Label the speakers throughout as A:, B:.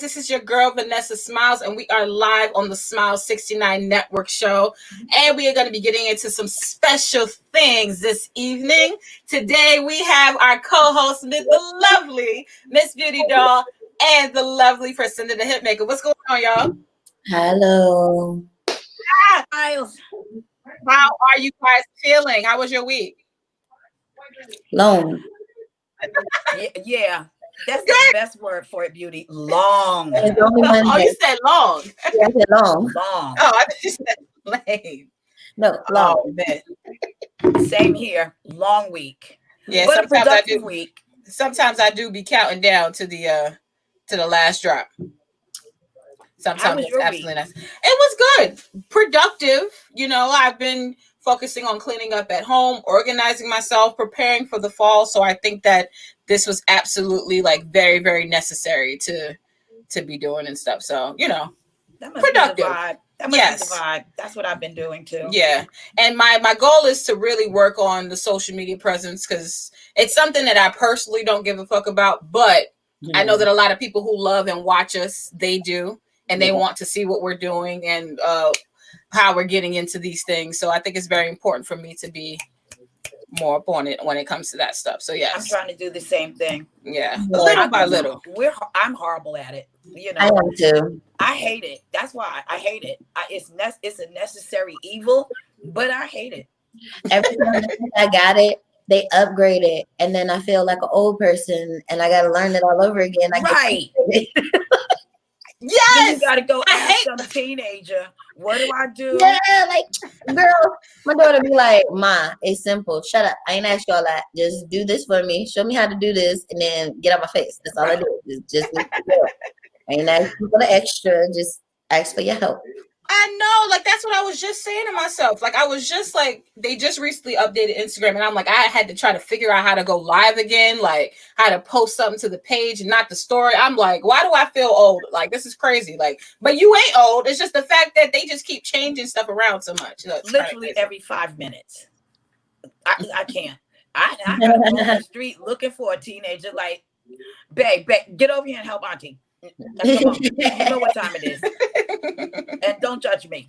A: This is your girl, Vanessa Smilez, and we are live on the Smilez69 Network show. And we are going to be getting into some special things this evening. Today, we have our co-host, the lovely Miss Beauty Doll, and the lovely Priscilla the Hitmaker. What's going on, y'all?
B: Hello.
A: Miles. How are you guys feeling? How was your week?
B: Long.
C: Yeah. That's the best word for it, Beauty. Long.
A: Oh, you said long.
B: Yeah, I said long.
C: Long.
A: Oh, I thought you said lame.
B: No, long.
A: Oh, man.
C: Same here. Long week.
A: Yeah,
C: but a
A: sometimes
C: productive week.
A: Sometimes I do be counting down to the last drop. Sometimes it's absolutely nice. It was good. Productive. You know, I've been focusing on cleaning up at home, organizing myself, preparing for the fall. So I think that this was absolutely like very, very necessary to be doing and stuff. So, you know,
C: that must productive. Be the vibe. That must be the vibe. That's what I've been doing too.
A: Yeah. And my goal is to really work on the social media presence because it's something that I personally don't give a fuck about. But I know that a lot of people who love and watch us, they do. And they want to see what we're doing and how we're getting into these things. So I think it's very important for me to be more up on it when it comes to that stuff. So yes,
C: I'm trying to do the same thing.
A: Yeah, little by little.
C: I'm horrible at it. You know,
B: I am too.
C: I hate it. That's why I hate it. It's a necessary evil, but I hate it.
B: Every time I got it, they upgrade it, and then I feel like an old person, and I got to learn it all over again.
C: Right.
A: Yes,
C: you gotta go ask some teenager. What do I do?
B: Yeah, like girl, my daughter be like, "Ma, it's simple. Shut up. I ain't asked you all that. Just do this for me. Show me how to do this, and then get out my face. That's all I do. Just I ain't ask you for the extra. Just ask for your help."
A: I know, like that's what I was just saying to myself. Like I was just like, they just recently updated Instagram, and I'm like, I had to try to figure out how to go live again, like how to post something to the page and not the story. I'm like, why do I feel old? Like this is crazy. Like, but you ain't old. It's just the fact that they just keep changing stuff around so much.
C: Literally every 5 minutes. I can't. I gotta go on the street looking for a teenager. Like, babe, get over here and help Auntie. Come on. You know what time it is. And don't judge me.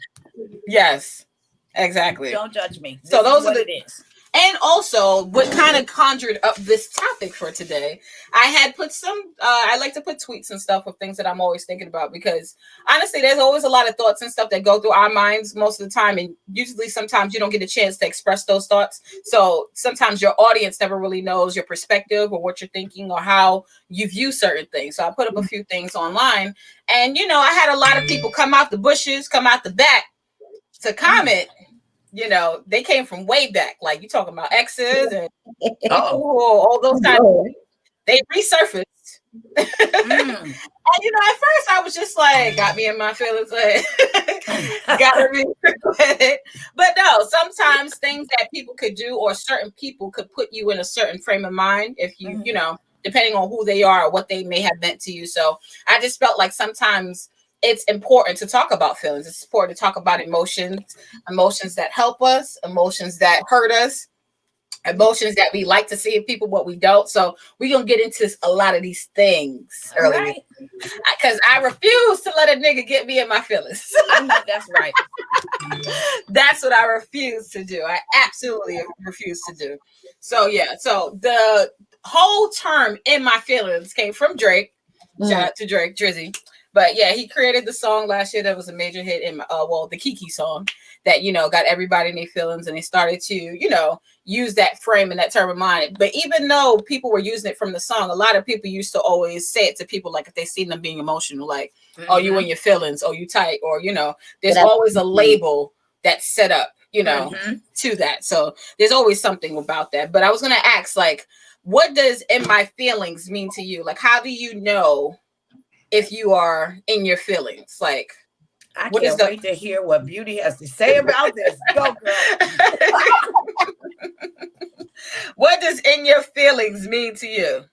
A: Yes, exactly.
C: Don't judge me.
A: So those are
C: what it is.
A: And also, what kind of conjured up this topic for today, I had put some, I like to put tweets and stuff of things that I'm always thinking about because honestly, there's always a lot of thoughts and stuff that go through our minds most of the time. And usually sometimes you don't get a chance to express those thoughts. So sometimes your audience never really knows your perspective or what you're thinking or how you view certain things. So I put up a few things online and, you know, I had a lot of people come out the bushes, come out the back to comment. You know, they came from way back. Like you talking about exes and all those kind of things. They resurfaced. And you know, at first I was just like, got me in my feelings, like gotta be it. But no, sometimes things that people could do or certain people could put you in a certain frame of mind if you, you know, depending on who they are or what they may have meant to you. So I just felt like sometimes it's important to talk about feelings. It's important to talk about emotions that help us, emotions that hurt us, emotions that we like to see in people, but we don't. So we're going to get into a lot of these things earlier because I refuse to let a nigga get me in my feelings.
C: I know that's right.
A: That's what I refuse to do. I absolutely refuse to do. So yeah, so the whole term "in my feelings" came from Drake. Shout out to Drake, Drizzy. But yeah, he created the song last year that was a major hit in the Kiki song that, you know, got everybody in their feelings and they started to, you know, use that frame and that term of mind. But even though people were using it from the song, a lot of people used to always say it to people like if they seen them being emotional, like, oh, you in your feelings, oh, you tight, or, you know, there's always a label that's set up, you know, to that. So there's always something about that. But I was going to ask, like, what does "in my feelings" mean to you? Like, how do you know if you are in your feelings? Like,
C: I can't wait to hear what Beauty has to say about this. Go, girl.
A: What does "in your feelings" mean to you?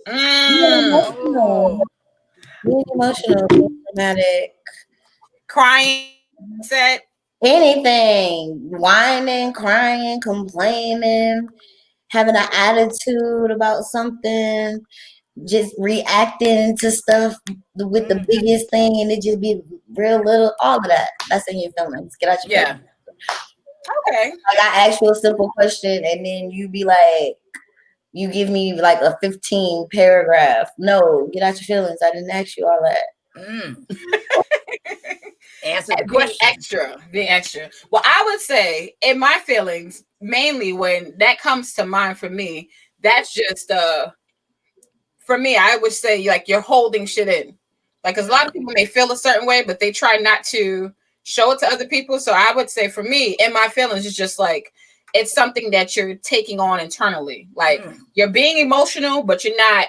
B: Being emotional, being dramatic,
A: crying, upset,
B: anything, whining, crying, complaining. having an attitude about something, just reacting to stuff with the biggest thing, and it just be real little. All of that. That's in your feelings. Get out your feelings.
A: Okay.
B: Like I ask you a simple question, and then you be like, you give me like a 15 paragraph. No, get out your feelings. I didn't ask you all that.
C: Answer the
A: being
C: question.
A: Being extra. Well, I would say in my feelings, mainly when that comes to mind for me, that's just for me, I would say like you're holding shit in. Like, because a lot of people may feel a certain way, but they try not to show it to other people. So I would say for me, in my feelings, it's just like it's something that you're taking on internally. Like you're being emotional, but you're not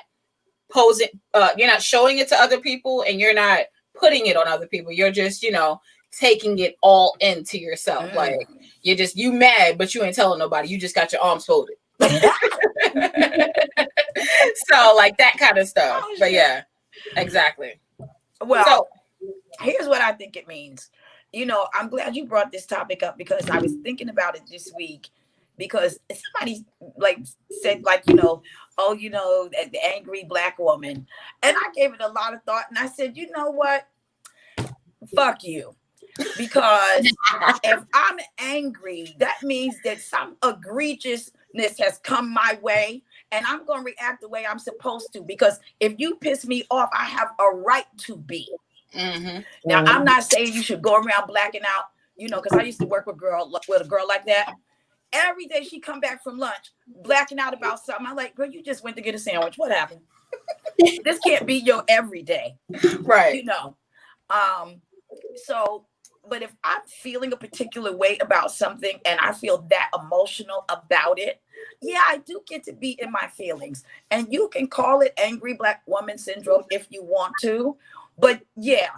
A: posing, you're not showing it to other people, and you're not putting it on other people. You're just, taking it all into yourself. Like you mad, but you ain't telling nobody. You just got your arms folded. So like that kind of stuff. But yeah, exactly.
C: Well,
A: so
C: here's what I think it means. I'm glad you brought this topic up because I was thinking about it this week, because somebody said oh, the angry Black woman. And I gave it a lot of thought, and I said, you know what? Fuck you. Because if I'm angry, that means that some egregiousness has come my way, and I'm going to react the way I'm supposed to. Because if you piss me off, I have a right to be. Now, I'm not saying you should go around blacking out, because I used to work with a girl like that. Every day she come back from lunch, blacking out about something. I'm like, girl, you just went to get a sandwich. What happened? This can't be your everyday.
A: Right.
C: So, but if I'm feeling a particular way about something and I feel that emotional about it, yeah, I do get to be in my feelings. And you can call it angry Black woman syndrome if you want to. But yeah,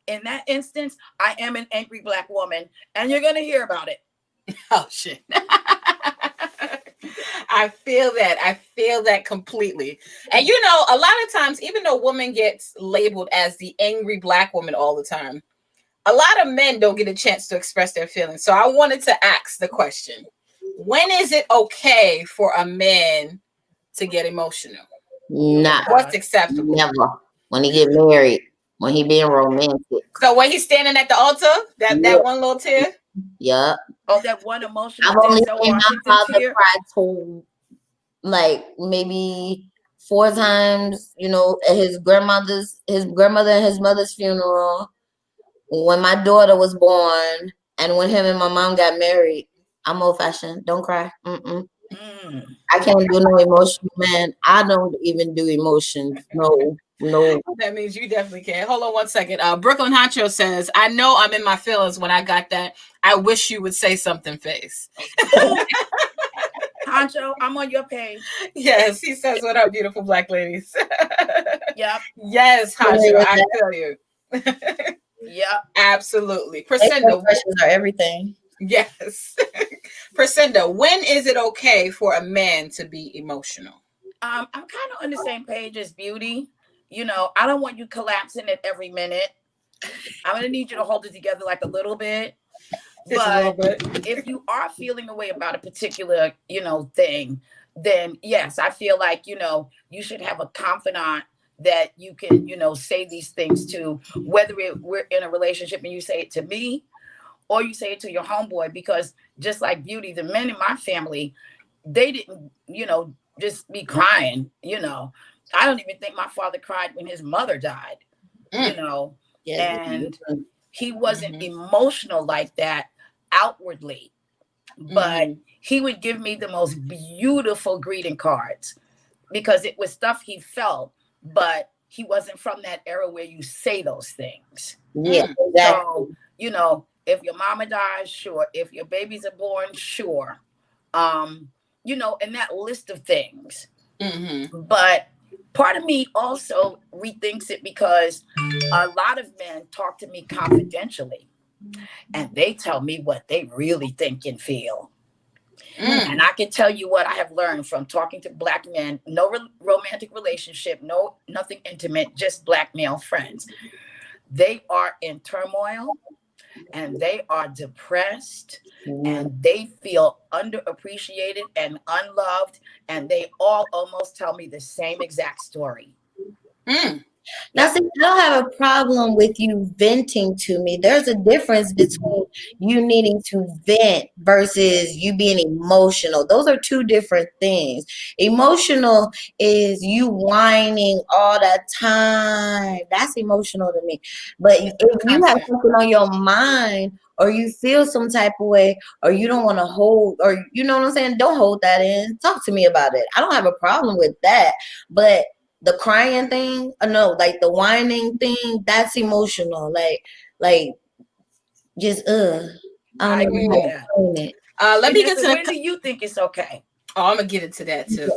C: in that instance, I am an angry Black woman, and you're going to hear about it.
A: Oh, shit. I feel that completely. And a lot of times, even though woman gets labeled as the angry Black woman all the time, a lot of men don't get a chance to express their feelings. So I wanted to ask the question: when is it okay for a man to get emotional?
B: Nah.
A: What's acceptable?
B: Never. When he get married, when he being romantic.
A: So when he's standing at the altar, that one little tear.
B: Yeah.
C: Oh, that one emotional.
B: I've only seen my father cry to like maybe 4 times. At his grandmother and his mother's funeral, when my daughter was born, and when him and my mom got married. I'm old fashioned. Don't cry. I can't do no emotion, man. I don't even do emotions. No.
A: That means you definitely can. Hold on one second. Brooklyn Honcho says, I know I'm in my feelings when I got that. I wish you would say something face.
C: Honcho, I'm on your page.
A: Yes, he says, what up, beautiful Black ladies?
C: Yep.
A: Yes, Honcho, I feel you.
C: Yep.
A: Absolutely. Priscinda,
B: questions are everything.
A: Yes. Priscinda, when is it okay for a man to be emotional?
C: I'm kind of on the same page as Beauty. I don't want you collapsing at every minute. I'm going to need you to hold it together like a little bit. But if you are feeling a way about a particular, thing, then yes, I feel like, you should have a confidant that you can, say these things to, whether we're in a relationship and you say it to me or you say it to your homeboy, because just like Beauty, the men in my family, they didn't, just be crying, I don't even think my father cried when his mother died, and he wasn't emotional like that outwardly, but he would give me the most beautiful greeting cards because it was stuff he felt, but he wasn't from that era where you say those things.
B: Yeah, exactly.
C: So, if your mama dies, sure. If your babies are born, sure. And that list of things. But part of me also rethinks it because a lot of men talk to me confidentially and they tell me what they really think and feel. And I can tell you what I have learned from talking to Black men, no romantic relationship, nothing intimate, just Black male friends. They are in turmoil. and they are depressed and they feel underappreciated and unloved, and they all almost tell me the same exact story.
B: Now, see, I don't have a problem with you venting to me. There's a difference between you needing to vent versus you being emotional. Those are two different things. Emotional is you whining all the time. That's emotional to me. But if you have something on your mind, or you feel some type of way, or you don't want to hold, or you know what I'm saying, don't hold that in. Talk to me about it. I don't have a problem with that. But the crying thing, no, like the whining thing, that's emotional. Like just I don't even know how to explain it.
A: Let me get to
C: when do you think it's okay?
A: Oh, I'm gonna get into that too.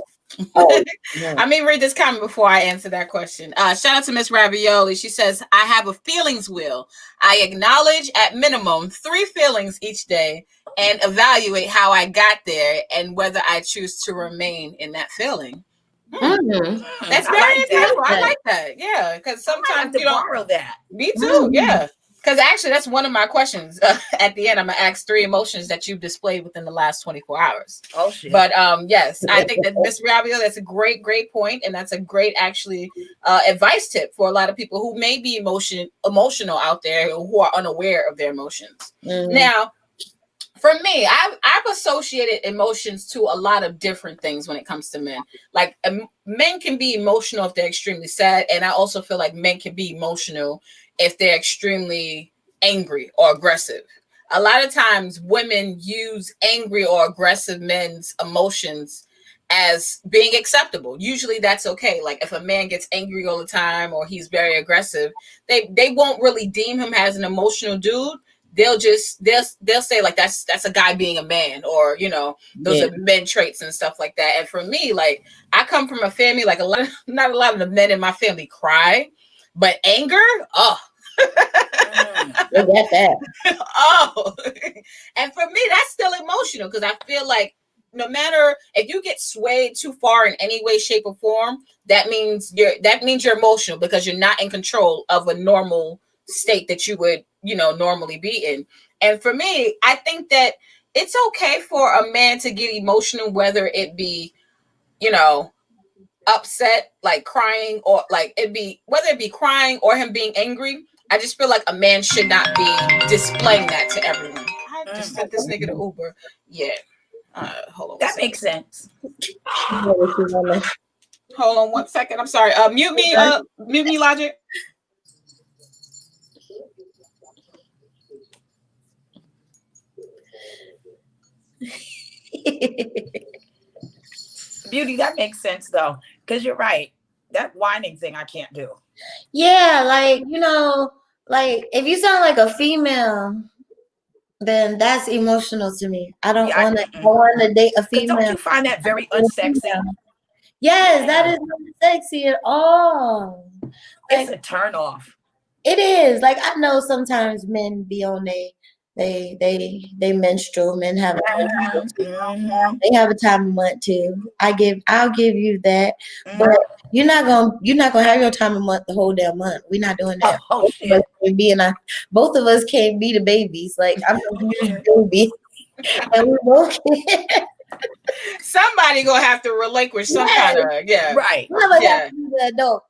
B: Oh, yeah.
A: I mean, read this comment before I answer that question. Shout out to Miss Ravioli. She says, I have a feelings wheel. I acknowledge at minimum 3 feelings each day and evaluate how I got there and whether I choose to remain in that feeling. That's very important. I like that. Yeah, because sometimes you don't
C: borrow that.
A: Me too. Yeah, because actually that's one of my questions. At the end, I'm gonna ask 3 emotions that you've displayed within the last 24 hours.
C: Oh shit!
A: But yes, I think that Miss Rabio, that's a great point, and that's a great actually advice tip for a lot of people who may be emotional out there who are unaware of their emotions. Now, for me, I've associated emotions to a lot of different things when it comes to men. Like men can be emotional if they're extremely sad, and I also feel like men can be emotional if they're extremely angry or aggressive. A lot of times women use angry or aggressive men's emotions as being acceptable. Usually that's okay. Like if a man gets angry all the time or he's very aggressive, they won't really deem him as an emotional dude. They'll say like that's a guy being a man, or those are men traits and stuff like that. And for me, like I come from a family like not a lot of the men in my family cry, but anger, oh. Oh, and for me that's still emotional because I feel like no matter if you get swayed too far in any way, shape, or form, that means you're emotional because you're not in control of a normal state that you would normally be in. And for me, I think that it's okay for a man to get emotional, whether it be upset, like crying, or whether it be crying or him being angry. I just feel like a man should not be displaying that to everyone. I just sent this nigga to Uber. Yeah. Hold on.
C: That makes sense.
A: Hold on 1 second. I'm sorry. Mute me, Logic.
C: Beauty, that makes sense though, because you're right. That whining thing I can't do.
B: Yeah, like like if you sound like a female, then that's emotional to me. I don't want to date a female.
C: Don't you find that very unsexy?
B: Yes, that is not sexy at all.
C: It's a turn off.
B: It is. Like I know sometimes men be on they menstrual. Men have they have a time of month too. I'll give you that. But you're not gonna have your time of month the whole damn month. We're not doing that.
C: Oh shit.
B: Both of us can't be the babies. Like I'm a huge baby. And we both can't.
A: Somebody gonna have to relinquish some kind of
C: right.
B: Yeah. Adult.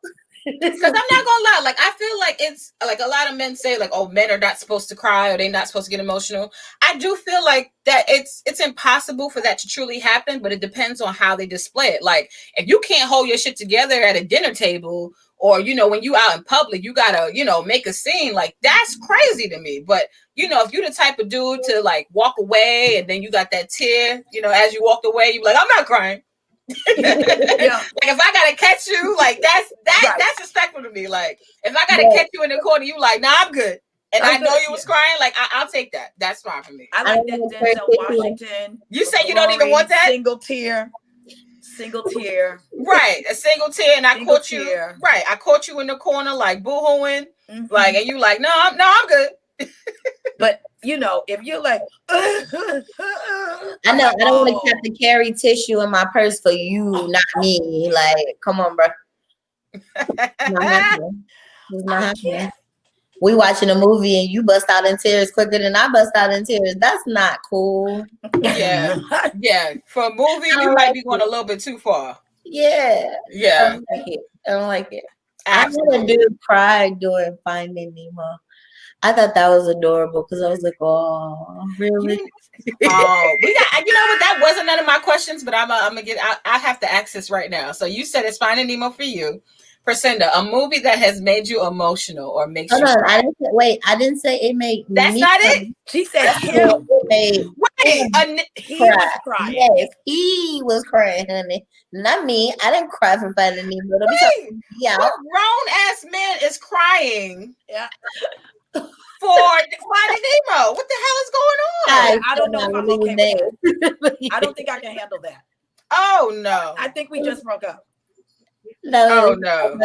A: Because I'm not gonna lie, like I feel like it's like a lot of men say like, oh, men are not supposed to cry or they're not supposed to get emotional. I do feel like that it's impossible for that to truly happen, but it depends on how they display it. Like if you can't hold your shit together at a dinner table, or when you out in public, you gotta make a scene, like that's crazy to me. But if you're the type of dude to like walk away and then you got that tear, as you walked away, you're like, I'm not crying. Like if I gotta catch you, like that's respectful to me. Like if I gotta catch you in the corner, you like, nah, I'm good, and I know you was crying, like I'll take that. That's fine for me.
C: I like that Denzel Washington.
A: You say you don't even want that
C: single tear,
A: right? A single tear, and I caught you, right? I caught you in the corner, like boo-hooing, like, and you like, no, I'm good.
C: But if you're like,
B: I know I don't want to have to carry tissue in my purse for you, not me. Like, come on, bro. It's not happening. we watching a movie and you bust out in tears quicker than I bust out in tears. That's not cool.
A: Yeah. Yeah. For a movie,
B: I
A: you
B: don't
A: might
B: like
A: be going a little bit too far.
B: Yeah. I
A: Yeah.
B: don't like it. I don't like it.
A: Absolutely.
B: I had a dude cry during Finding Nemo. I thought that was adorable because I was like, oh, really?
A: Oh, we got. You know what? That wasn't none of my questions, but I'm gonna get. I have to ask this right now. So you said it's Finding Nemo for you, Priscinda. A movie that has made you emotional or makes
B: Hold
A: you
B: on.
A: cry.
B: I didn't say it made
A: That's
B: me
A: not
B: cry.
A: it.
C: She said
B: That's
C: him.
B: it made
A: Wait,
B: him
C: He
B: cry.
C: was crying.
B: Yes, he was crying, honey. Not me. I didn't cry for Finding Nemo. Don't be
A: wait.
B: talking me out.
A: What grown ass man is crying
C: Yeah.
A: for Finding Nemo? What the hell is going on?
C: I don't know if I'm okay with that. I don't think I can handle that.
A: Oh no.
C: I think we just broke up.
B: No,
A: Oh no.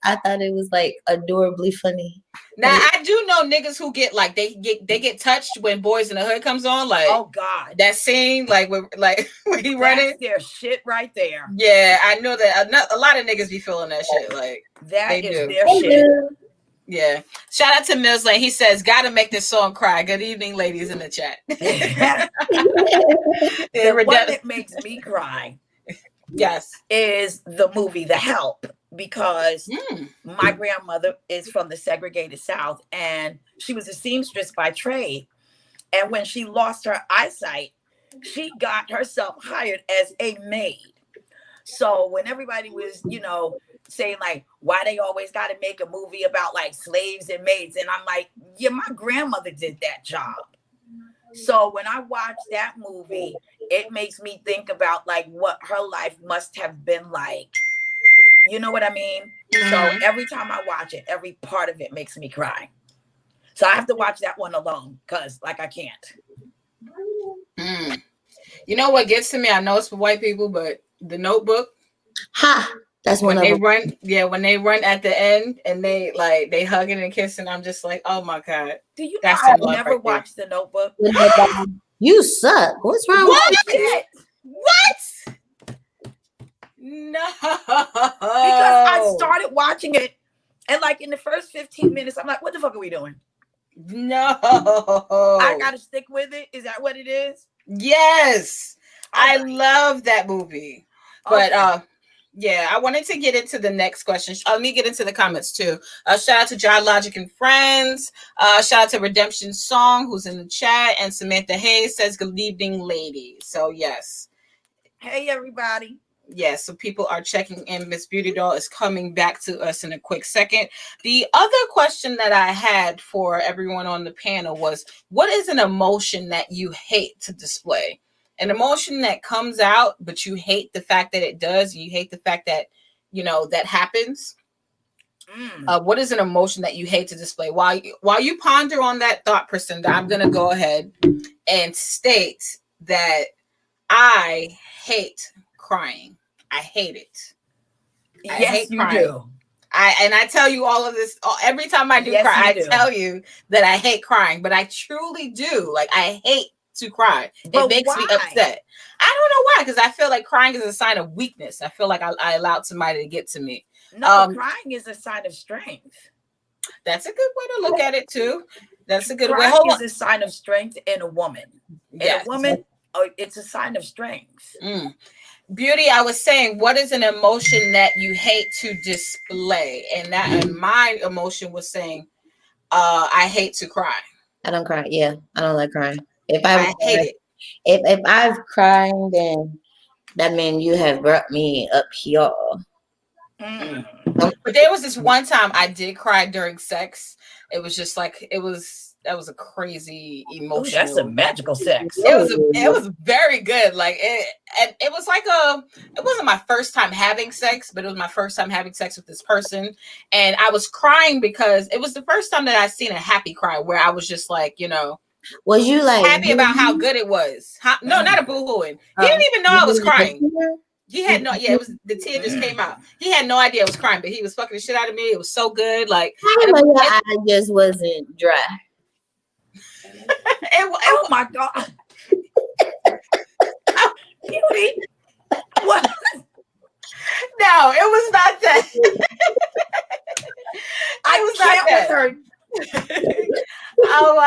B: I thought it was like adorably funny.
A: Now I do know niggas who get like they get touched when Boys in the Hood comes on. Like,
C: oh God,
A: that scene, like when he running.
C: That's their shit right there.
A: Yeah, I know that a lot of niggas be feeling that shit. Like,
C: that
A: they
C: is
A: do.
C: their shit.
A: Yeah. Shout out to Mills Lane. He says, "Gotta make this song cry." Good evening, ladies in the chat.
C: The one that makes me cry,
A: yes,
C: is the movie The Help, because my grandmother is from the segregated South and she was a seamstress by trade. And when she lost her eyesight, she got herself hired as a maid. So when everybody was, saying like, why they always got to make a movie about like slaves and maids, and I'm like, yeah, my grandmother did that job. So when I watch that movie, it makes me think about like what her life must have been like. You know what I mean? So every time I watch it, every part of it makes me cry. So I have to watch that one alone because like I can't.
A: You know what gets to me? I know it's for white people, but The Notebook.
B: Ha! That's
A: when
B: when
A: they run. Yeah, when they run at the end and they hugging and kissing, I'm just like, oh my God.
C: Do you know
A: That's
C: I've never watched The Notebook?
B: You suck. What's wrong
A: with
B: you?
A: What? No.
C: Because I started watching it and like in the first 15 minutes, I'm like, what the fuck are we doing?
A: No.
C: I gotta stick with it. Is that what it is?
A: Yes. I love that movie. But yeah, I wanted to get into the next question. Let me get into the comments too. Shout out to John Logic and Friends. Shout out to Redemption Song, who's in the chat. And Samantha Hayes says, good evening, ladies. So yes.
C: Hey, everybody.
A: Yes, so people are checking in. Miss Beauty Doll is coming back to us in a quick second. The other question that I had for everyone on the panel was, what is an emotion that you hate to display? An emotion that comes out, but you hate the fact that it does. You hate the fact that, that happens. What is an emotion that you hate to display? While you ponder on that thought, Priscinda, I'm going to go ahead and state that I hate crying. I hate it.
C: Yes, you do.
A: I tell you all of this every time I do cry. I tell you that I hate crying, but I truly do. Like, I hate to cry. It makes me upset. I don't know why, because I feel like crying is a sign of weakness. I feel like I allowed somebody to get to me.
C: No, crying is a sign of strength.
A: That's a good way to look at it too. That's a good way.
C: Crying is a sign of strength in a woman.
A: Yes.
C: In a woman, it's a sign of strength.
A: Beauty, I was saying, what is an emotion that you hate to display? And my emotion was saying, I hate to cry.
B: I don't cry. Yeah, I don't like crying. If I
A: hate it.
B: If I've cried, then that means you have brought me up here.
A: But there was this one time I did cry during sex. It was just like that was a crazy emotional.
C: Ooh, that's a magical sex.
A: It was very good. Like it was like it wasn't my first time having sex, but it was my first time having sex with this person. And I was crying because it was the first time that I seen a happy cry where I was just like,
B: was you like
A: happy about how good it was? No, not a boo-hooing. He didn't even know I was crying. He had no, it was the tear just came out. He had no idea I was crying, but he was fucking the shit out of me. It was so good. Like,
B: I just wasn't dry.
C: Oh my God. Beauty. What?
A: No, it was not that.
C: I was not with her.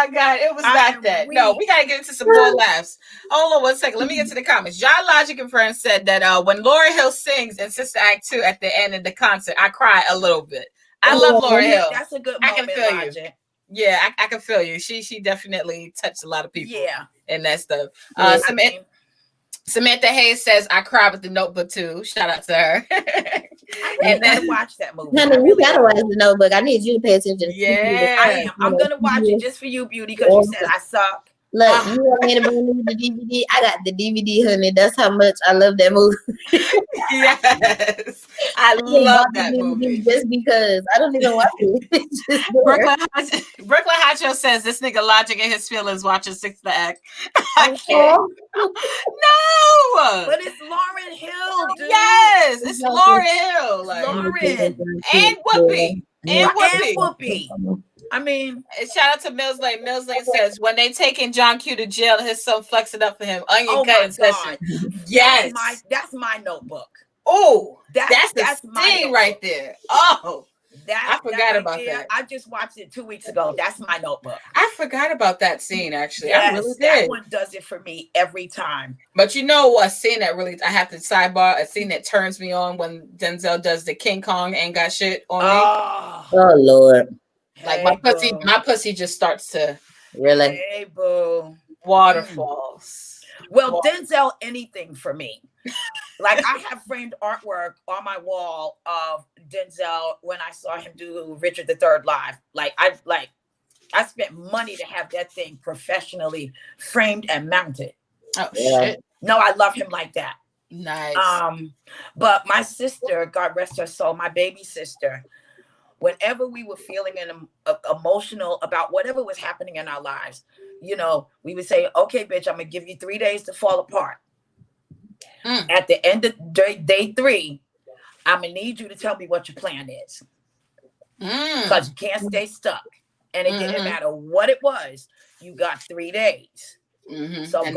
A: my God, it was not that. No, we gotta get into some more laughs. Hold on 1 second. Let me get to the comments. John Logic and Friends said that when Lauryn Hill sings in Sister Act 2 at the end of the concert, I cry a little bit. I love Lauryn Hill.
C: That's a good moment.
A: I can feel you. Yeah, I can feel you. She definitely touched a lot of people.
C: Yeah.
A: And that stuff. Samantha Hayes says, I cried with The Notebook too. Shout out to her.
C: And then watch that movie.
B: Honey, you gotta watch The Notebook. I need you to pay attention.
A: Yeah,
C: I am. I'm gonna watch it just for you, Beauty, because you said I suck.
B: Look, you want me to bring me the DVD? I got the DVD, honey. That's how much I love that movie.
A: Yes, I love that movie.
B: Just because I don't even watch it.
A: Brooklyn Hacho says this nigga Logic in his feelings watching Sixth Act. I can't. No,
C: but it's Lauryn Hill, dude.
A: Yes, it's Lauryn Hill. Like,
C: Lauren
A: and Whoopi. And Whoopi.
C: I mean,
A: shout out to Mills Lane. Mills Lane says when they taking John Q to jail, his son flexing up for him. Onion cutting session. Yes,
C: that's my Notebook.
A: Oh, that's my scene right there. Oh, I forgot about that.
C: I just watched it 2 weeks ago. That's my Notebook.
A: I forgot about that scene. Actually,
C: yes,
A: I really did.
C: That one does it for me every time.
A: But you know a scene that really I have to sidebar. A scene that turns me on when Denzel does the King Kong ain't got shit on me.
B: Oh Lord.
A: Like my pussy just starts to
B: really.
C: Hey, boo.
A: Waterfalls.
C: Well, Denzel, anything for me. Like I have framed artwork on my wall of Denzel when I saw him do Richard III live. I spent money to have that thing professionally framed and mounted.
A: Oh shit!
C: No, I love him like that.
A: Nice.
C: But my sister, God rest her soul, my baby sister. Whenever we were feeling emotional about whatever was happening in our lives, you know, we would say, okay, bitch, I'm going to give you 3 days to fall apart. At the end of day 3, I'm going to need you to tell me what your plan is. Because you can't stay stuck. And it didn't matter what it was. You got 3 days. So and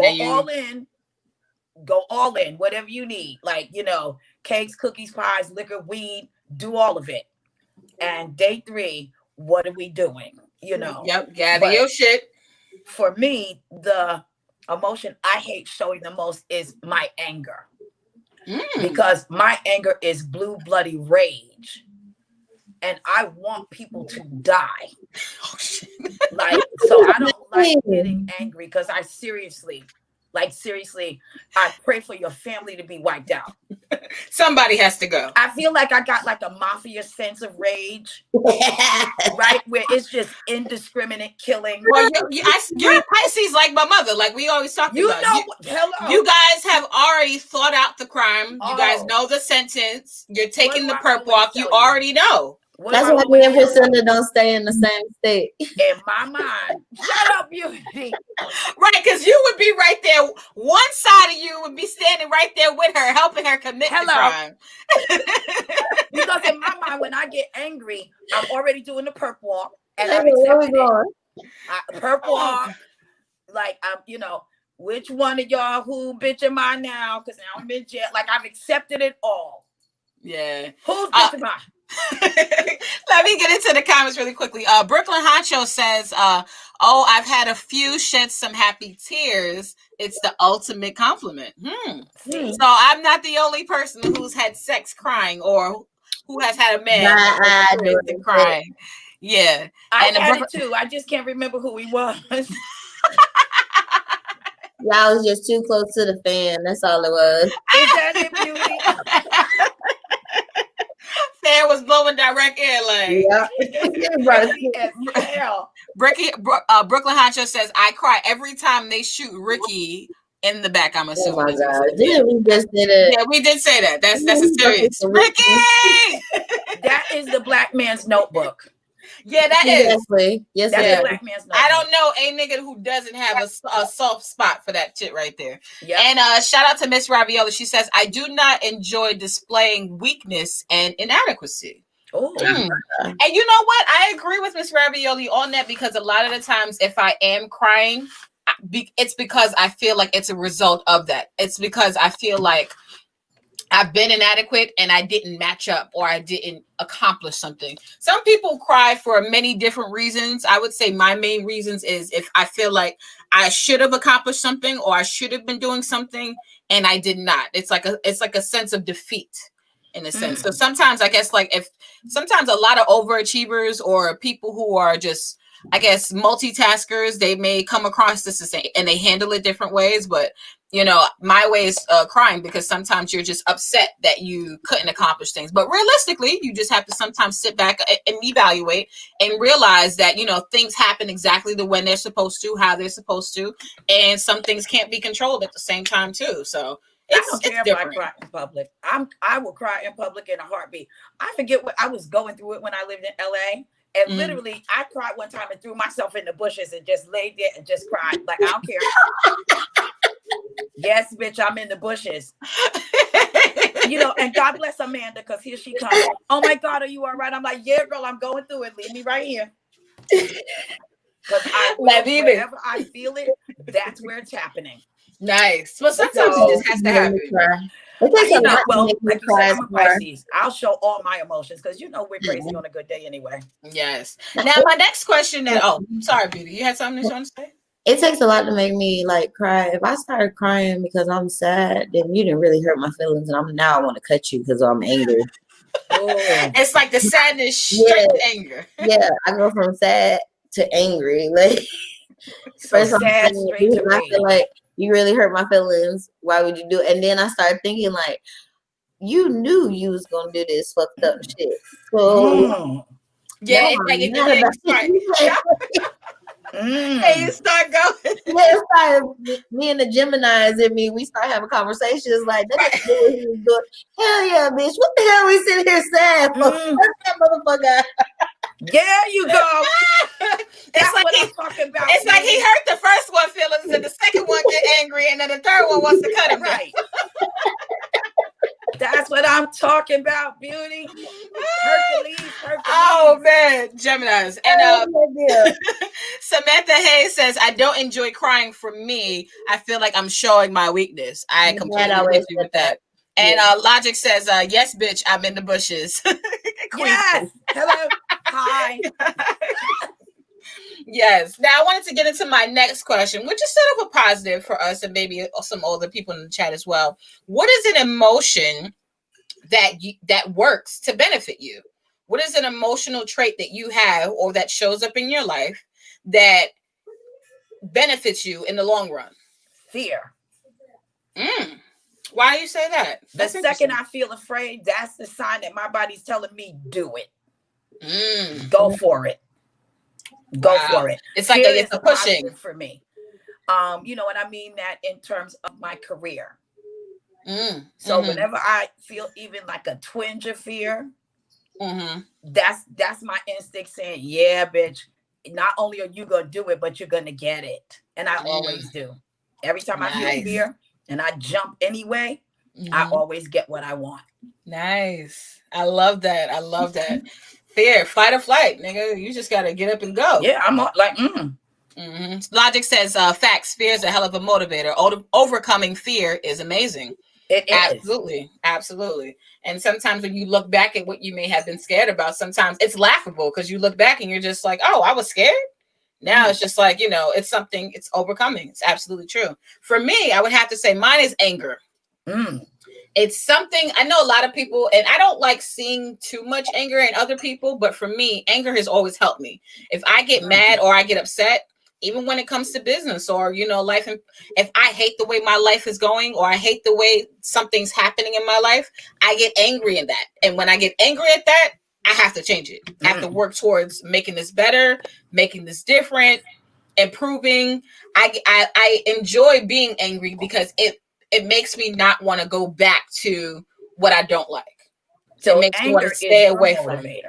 C: go all in, whatever you need. Like, you know, cakes, cookies, pies, liquor, weed, do all of it. And day 3, what are we doing? You know.
A: Yep, gather your shit.
C: For me, the emotion I hate showing the most is my anger. Because my anger is blue bloody rage. And I want people to die.
A: Oh, shit.
C: Like, so I don't like getting angry because I seriously, I pray for your family to be wiped out.
A: Somebody has to go.
C: I feel like I got like a mafia sense of rage, right? Where it's just indiscriminate killing.
A: Well, you're Pisces like my mother. Like we always talk about. You guys have already thought out the crime. You guys know the sentence. You're taking the perp walk. You already know.
B: That's why we ever said that don't stay in the same state.
C: In my mind, shut up, Beauty.
A: Right, because you would be right there. One side of you would be standing right there with her, helping her commit the crime.
C: Because in my mind, when I get angry, I'm already doing the perp walk, and I'm perp walk. Like you know, which one of y'all who bitch am I now? Because now I'm in jail. Like I've accepted it all.
A: Yeah.
C: Who's bitch am I?
A: Let me get into the comments really quickly. Brooklyn Honcho says, oh, I've had a few shed some happy tears. It's the ultimate compliment. So I'm not the only person who's had sex crying or who has had a man crying. Yeah.
C: I had it too. I just can't remember who he was.
B: Y'all was just too close to the fan. That's all it was.
C: Is that it, Beauty?
A: Fan was blowing direct air, like. Brooklyn Honcho says, I cry every time they shoot Ricky in the back. I'm assuming.
B: Oh my God. Didn't we just did it?
A: Yeah, we did say that. That's a serious. Ricky!
C: That is the black man's Notebook.
A: Yeah, that is.
B: Yes,
C: that's the black man's Notebook.
A: I don't know a nigga who doesn't have a soft spot for that shit right there.
C: Yep.
A: And shout out to Miss Ravioli. She says, I do not enjoy displaying weakness and inadequacy.
C: Oh.
A: And you know what? I agree with Miss Ravioli on that because a lot of the times if I am crying, it's because I feel like it's a result of that. It's because I feel like I've been inadequate and I didn't match up or I didn't accomplish something. Some people cry for many different reasons. I would say my main reasons is if I feel like I should have accomplished something or I should have been doing something and I did not. It's like a sense of defeat in a sense. So sometimes I guess like if sometimes a lot of overachievers or people who are just I guess multitaskers, they may come across this the same and they handle it different ways, but you know, my way is crying because sometimes you're just upset that you couldn't accomplish things. But realistically, you just have to sometimes sit back and evaluate and realize that, you know, things happen exactly the when they're supposed to, how they're supposed to. And some things can't be controlled at the same time, too. So
C: I don't care if I cry in public. I will cry in public in a heartbeat. I forget what I was going through it when I lived in LA. And literally, I cried one time and threw myself in the bushes and just laid there and just cried. Like, I don't care. Yes, bitch, I'm in the bushes. You know, and God bless Amanda, because here she comes. Oh my God, are you all right? I'm like, yeah, girl, I'm going through it. Leave me right here. Because wherever I feel it, that's where it's happening.
A: Nice. Well, sometimes it just has to happen.
C: You know, well, like you said, I'm a Pisces. I'll show all my emotions because you know we're crazy on a good day anyway.
A: Yes. Now, my next question that sorry, Beauty, you had something you want to say?
B: It takes a lot to make me like cry. If I started crying because I'm sad, then you didn't really hurt my feelings, and I want to cut you because I'm angry.
A: It's like the sadness straight to anger.
B: Yeah, I go from sad to angry. Like first
C: sad straight to
B: I feel like you really hurt my feelings. Why would you do it? And then I started thinking like, you knew you was gonna do this fucked up shit. So
A: yeah, it's like if hey, you start going.
B: Yeah, me and the Geminis in me, we start having conversations like that. Hell yeah, bitch! What the hell we sitting here sad for? That motherfucker.
C: There you go. That's like what I'm talking about.
A: It's like he hurt the first one feelings, and the second one get angry, and then the third one wants to cut him. Right.
C: That's what I'm talking about, Beauty. Hercules.
A: Oh man, Geminis. And Samantha Hayes says, "I don't enjoy crying. For me, I feel like I'm showing my weakness. I completely agree with that." And Logic says, "Yes, bitch, I'm in the bushes."
C: Yes. Hello. Hi.
A: Yes. Now I wanted to get into my next question, which is sort of a positive for us and maybe some older people in the chat as well. What is an emotion that works to benefit you? What is an emotional trait that you have or that shows up in your life that benefits you in the long run?
C: Fear.
A: Why do you say that?
C: The second I feel afraid, that's the sign that my body's telling me, do it. Go for it. Go for it.
A: It's like it's a pushing
C: for me. You know what I mean? That in terms of my career. So whenever I feel even like a twinge of fear, that's my instinct saying, yeah, bitch, not only are you gonna do it, but you're gonna get it. And I always do. Every time I feel fear and I jump anyway, I always get what I want.
A: Nice. I love that. I love that. Fear, fight or flight, nigga. You just gotta get up and go.
C: Yeah, I'm like,
A: Logic says, facts, fear is a hell of a motivator. Overcoming fear is amazing.
C: It is.
A: Absolutely. Absolutely. And sometimes when you look back at what you may have been scared about, sometimes it's laughable because you look back and you're just like, oh, I was scared. Now it's just like, you know, it's something, it's overcoming. It's absolutely true. For me, I would have to say mine is anger. It's something, I know a lot of people, and I don't like seeing too much anger in other people, but for me, anger has always helped me. If I get mad or I get upset, even when it comes to business or, you know, life, and if I hate the way my life is going or I hate the way something's happening in my life, I get angry in that. And when I get angry at that, I have to change it. I have to work towards making this better, making this different, improving. I enjoy being angry because it makes me not want to go back to what I don't like.
C: So
A: it makes me want to stay away from it.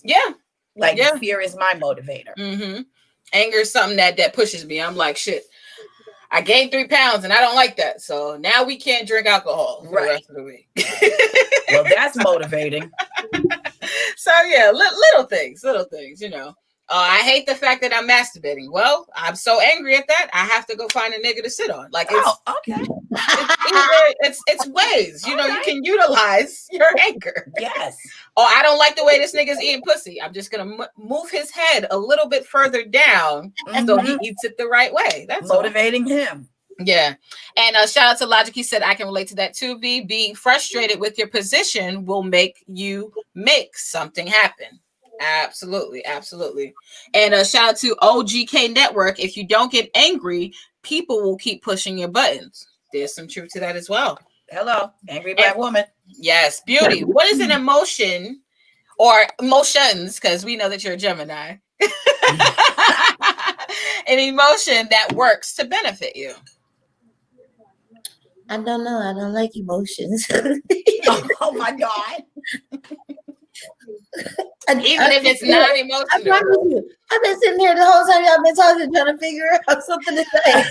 A: Yeah.
C: Like fear is my motivator.
A: Anger is something that pushes me. I'm like, shit, I gained 3 pounds and I don't like that. So now we can't drink alcohol for the rest of the week.
C: Well, that's motivating.
A: So yeah, little things, you know. I hate the fact that I'm masturbating. Well, I'm so angry at that. I have to go find a nigga to sit on. Like
C: okay.
A: It's ways. You know,
C: All
A: you can utilize your anger.
C: Yes.
A: Oh, I don't like the way this nigga's eating pussy. I'm just gonna move his head a little bit further down so he eats it the right way. That's
C: motivating him.
A: Yeah. And shout out to Logic. He said, I can relate to that too, V. Being frustrated with your position will make you make something happen. Absolutely. Absolutely. And shout out to OGK Network. If you don't get angry, people will keep pushing your buttons. There's some truth to that as well.
C: Hello, angry black woman.
A: Yes. Beauty. What is an emotion or emotions? Because we know that you're a Gemini. An emotion that works to benefit you.
B: I don't know. I don't like emotions.
C: Oh my God.
A: Even if it's non-emotional.
B: I promise you, I've been sitting here the whole time y'all been talking, trying to figure out something to say.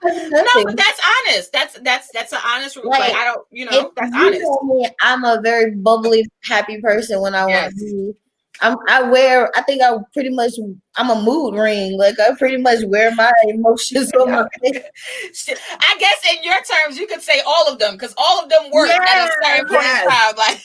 A: No, but that's honest. That's an honest. Like I don't, that's honest.
B: Me, I'm a very bubbly, happy person when I want to be. I think I'm a mood ring. Like I pretty much wear my emotions on my face.
A: I guess in your terms, you could say all of them because all of them work at a certain point in time. Like,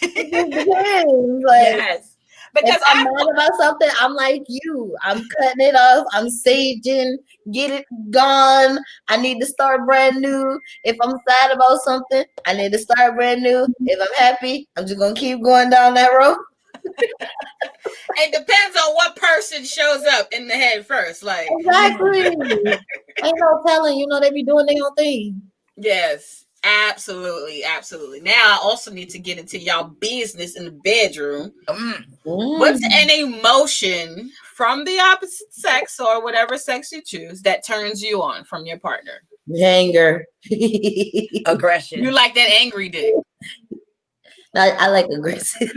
B: yes. Because if I'm mad about something, I'm like you. I'm cutting it off. I'm saging. Get it gone. I need to start brand new. If I'm sad about something, I need to start brand new. If I'm happy, I'm just gonna keep going down that road.
A: It depends on what person shows up in the head first. Like
B: exactly. Ain't no telling. They be doing their own thing.
A: Yes, absolutely, absolutely. Now I also need to get into y'all business in the bedroom. What's an emotion from the opposite sex or whatever sex you choose that turns you on from your partner?
B: Anger.
C: Aggression.
A: You like that angry dick?
B: I like aggressive.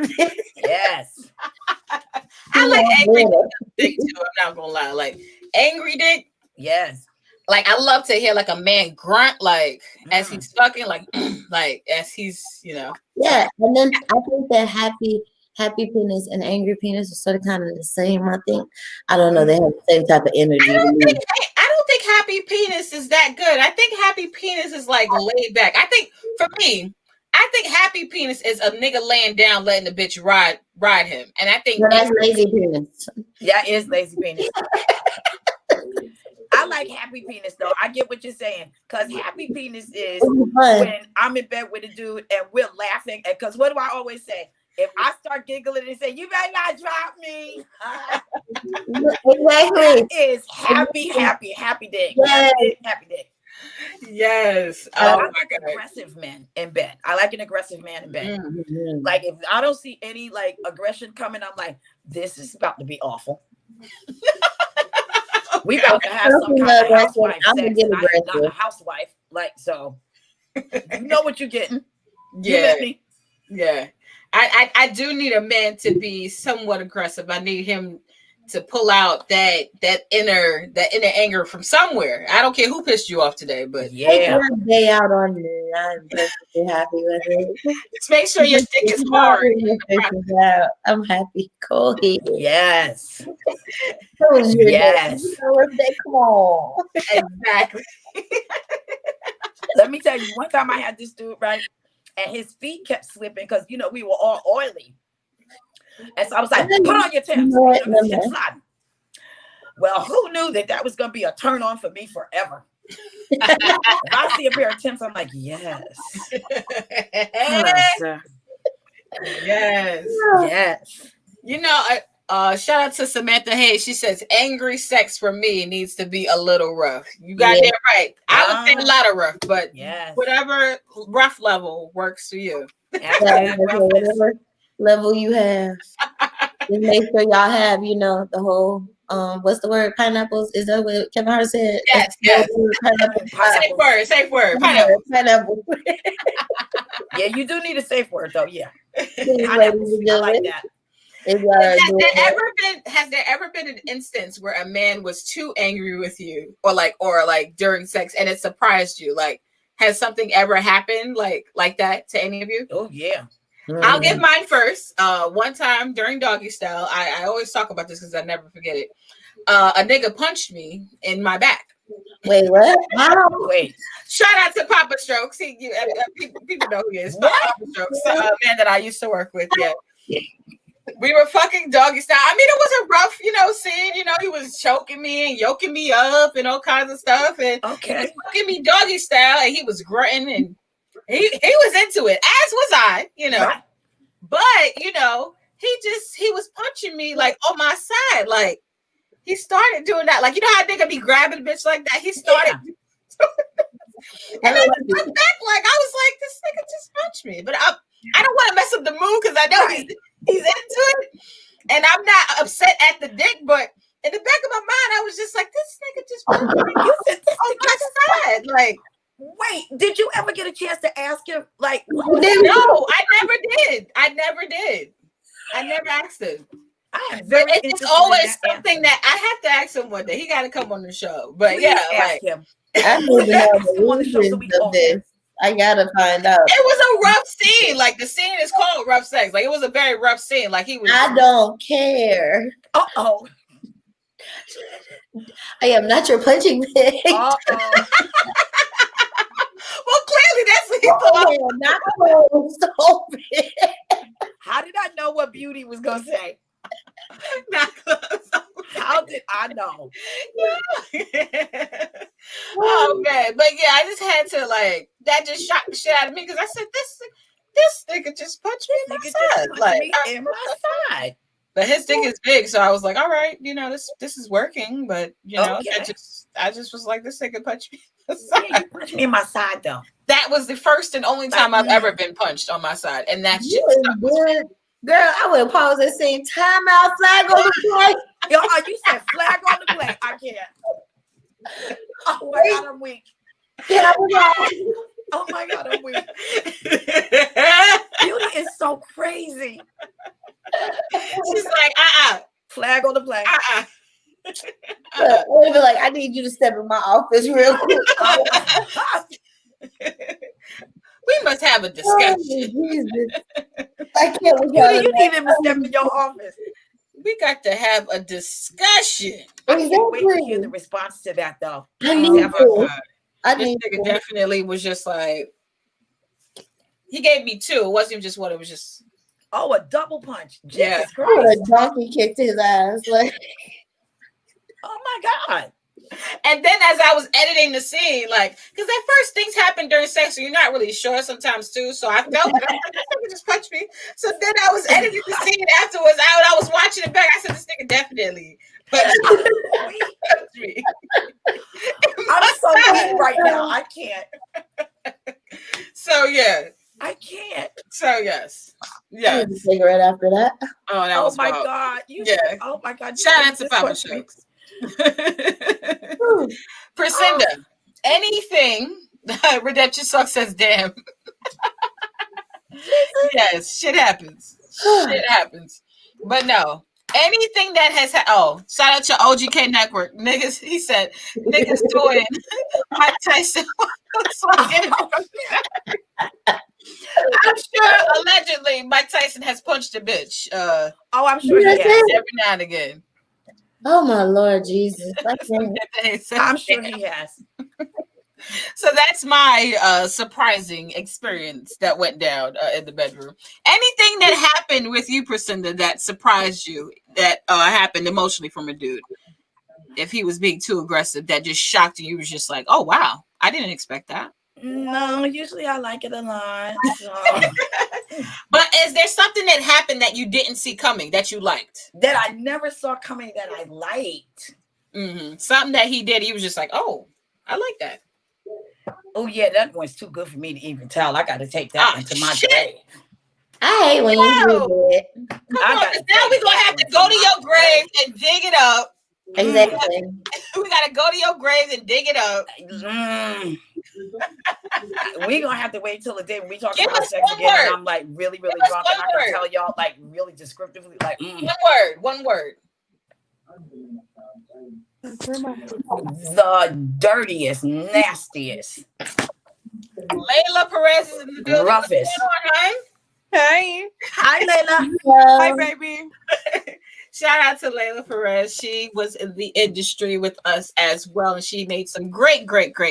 C: Yes.
A: I like angry dick too. I'm not gonna lie. Like angry dick.
C: Yes.
A: Like I love to hear like a man grunt, like as he's fucking, like as he's,
B: Yeah, and then I think that happy penis and angry penis are sort of kind of the same. I think I don't know. They have the same type of energy.
A: I don't think happy penis is that good. I think happy penis is like laid back. I think for me, I think happy penis is a nigga laying down, letting the bitch ride him, and I think
B: that's lazy penis.
C: Yeah, it is lazy penis. I like happy penis though. I get what you're saying because happy penis is when I'm in bed with a dude and we're laughing. Because what do I always say? If I start giggling and say, "You better not drop me,"
B: exactly,
C: that is happy dick.
B: Yes.
C: Happy dick.
A: Yes.
C: I like aggressive men in bed. I like an aggressive man in bed.
B: Mm-hmm.
C: Like if I don't see any like aggression coming, I'm like, this is about to be awful. We about to have some kind of housewife sex. I'm not a housewife, like so. You know what you're getting.
A: Yeah. Yeah. I do need a man to be somewhat aggressive. I need him to pull out that inner anger from somewhere. I don't care who pissed you off today, but
B: day out on me. I'm perfectly happy with it.
A: Just make sure your dick is hard.
B: I'm happy. Cool.
C: Yes.
B: Yes. Come on.
A: Exactly.
C: Let me tell you, one time I had this dude, right? And his feet kept slipping because we were all oily. And so I was like, put on your Timbs. Well, who knew that was going to be a turn on for me forever? If I see a pair of Timbs, I'm like, yes.
A: Yes.
C: Yes.
A: Shout out to Samantha Hayes. She says, angry sex for me needs to be a little rough. You got that right. I would say a lot of rough, but whatever rough level works for you.
B: Whatever level you have. Just make sure y'all have, the whole what's the word? Pineapples? Is that what Kevin Hart said?
A: Yes. Safe word. Pineapple.
C: Yeah, you do need a safe word though. Yeah.
B: I
C: like that.
A: Has there ever been an instance where a man was too angry with you or during sex and it surprised you? Like, has something ever happened like that to any of you?
C: Oh yeah.
A: I'll give mine first. One time during doggy style, I always talk about this because I never forget it. A nigga punched me in my back.
B: Wait, what? How?
C: Wait.
A: Shout out to Papa Strokes. People know who he is. Papa Strokes, a man that I used to work with. Yeah. We were fucking doggy style. I mean, it was a rough, scene. He was choking me and yoking me up and all kinds of stuff. And he was fucking me doggy style, and he was grunting, and he was into it, as was I,
C: Right.
A: But he was punching me like on my side, like he started doing that, like how a nigga be grabbing a bitch like that. He started, and I looked back, like I was like, this nigga just punched me, but I don't want to mess up the mood because I know he's into it, and I'm not upset at the dick, but in the back of my mind, I was just like, this nigga just punched me on my side, like.
C: Wait, did you ever get a chance to ask him? Like,
A: no, I never did. I never asked him. It's always something that I have to ask him one day. He got to come on the show. But
C: ask him.
B: I need to know the reasons of this. I gotta find out.
A: It was a rough scene. Like the scene is called rough sex. Like it was a very rough scene. Like he was.
B: I don't care.
C: Uh-oh.
B: I am not your punching bag.
C: Uh-oh.
A: Well, clearly that's what he thought.
B: Not closed open.
C: How did I know what Beauty was gonna say?
A: Not close.
C: How did I know?
A: Oh man, but yeah, I just had to that just shocked the shit out of me because I said this nigga just punched me in my side,
C: in my side.
A: But his dick is big, so I was like, all right, this is working, but I just was like, this nigga punched me.
C: Yeah, you punched me in my side though.
A: That was the first and only time I've ever been punched on my side, and that's just
B: good. Girl, I would pause and say, time out, flag on the play.
C: Yo, you said flag on the play. I can't. Oh my God, I'm weak.
B: Yeah,
C: oh my God, I'm weak. Beauty is so crazy.
A: She's like,
C: flag on the play.
B: I would be like, I need you to step in my office real quick.
A: We must have a discussion.
B: I can't.
C: You need him to step in your office.
A: We got to have a discussion.
C: I can't wait to hear the response to that, though.
B: I need to.
A: This nigga definitely was just like, he gave me two. It wasn't even just one. It was just
C: a double punch.
A: Jesus
B: Christ. A donkey kicked his ass. Like,
C: oh my God.
A: And then as I was editing the scene, because at first things happen during sex, so you're not really sure sometimes too. So I felt that nigga just punched me. So then I was editing the scene afterwards. I was watching it back. I said, this nigga definitely punched me.
C: I'm so weak right now. I can't.
A: So yeah.
C: I can't.
A: So yes. Yeah.
B: Cigarette after that.
A: Oh, that was
C: my
A: wild.
C: God. Oh my God.
A: Shout out to Papa Strokes. Priscinda, anything Redemption Sucks says damn. Yes, shit happens. But no, anything that has shout out to OGK Network. Niggas, he said, niggas doing Mike Tyson. I'm sure allegedly Mike Tyson has punched a bitch.
C: I'm sure he has
A: every now and again.
B: Oh my Lord Jesus.
C: I'm sure he has.
A: So that's my surprising experience that went down in the bedroom. Anything that happened with you, Priscinda, that surprised you, that happened emotionally from a dude? If he was being too aggressive, that just shocked you, you was just like, oh wow, I didn't expect that.
C: No, usually I like it a lot. So.
A: But is there something that happened that you didn't see coming that you liked?
C: That I never saw coming that I liked?
A: Mm-hmm. Something that he did, he was just like, oh, I like that.
C: Oh yeah, that one's too good for me to even tell. I got to take that into my grave.
B: I hate when you do it.
A: Come on, now we're going to have to go to your grave and dig it up.
B: Exactly.
A: We got to go to your grave and dig it up.
C: We're going to have to wait till the day when we talk about sex again and I'm like really, really drunk and I can tell y'all like really descriptively like
A: One word.
C: The dirtiest, nastiest.
A: Layla Perez is in the building.
C: Roughest.
D: Hey.
C: Hi, Layla.
D: Hi, baby.
A: Shout out to Layla Perez. She was in the industry with us as well, and she made some great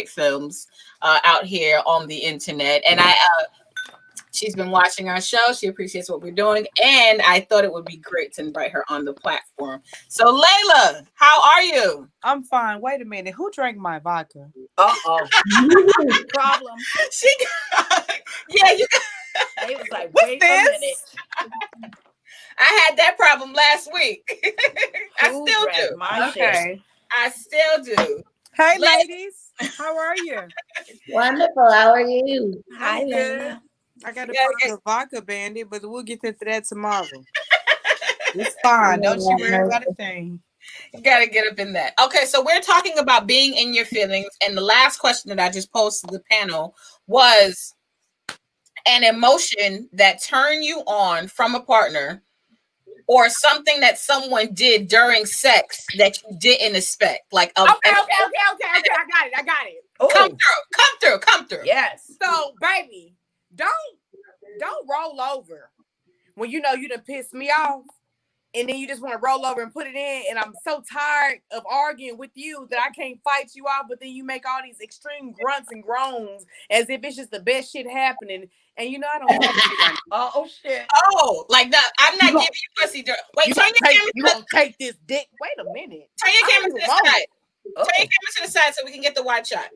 A: films out here on the internet. And she's been watching our show. She appreciates what we're doing, and I thought it would be great to invite her on the platform. So, Layla, how are you?
D: I'm fine. Wait a minute. Who drank my vodka?
C: Uh-oh. Problem.
A: She, yeah, you.
C: They was like,
D: What's
C: wait
D: this?
C: a minute.
A: I had that problem last week. I
C: Who
A: still
C: drank
A: do.
C: my shit?
D: Okay.
A: I still do.
D: Hey, ladies. How are you?
B: Wonderful. How are you?
C: Hi,
D: I'm good.
C: Layla.
D: I got to
A: Yeah,
D: find the vodka bandit, but we'll get into that tomorrow. It's fine. Don't you worry about a thing.
A: You gotta get up in that. Okay, so we're talking about being in your feelings, and the last question that I just posed to the panel was an emotion that turned you on from a partner or something that someone did during sex that you didn't expect. Like,
E: Okay. I got it.
A: come through.
C: Yes.
E: So, baby, don't roll over when you know you done pissed me off, and then you just want to roll over and put it in. And I'm so tired of arguing with you that I can't fight you off. But then you make all these extreme grunts and groans as if it's just the best shit happening. And you know I don't like that.
C: Oh, shit.
A: Oh, like that. I'm not giving you pussy. Wait, turn your camera.
E: You gonna take this dick? Wait a minute.
A: Turn your camera to the side.
C: Oh.
A: Turn your camera to the side so we can get the wide shot.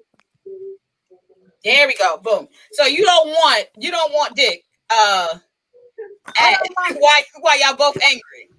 A: There we go. Boom. So you don't want dick. Why y'all both angry?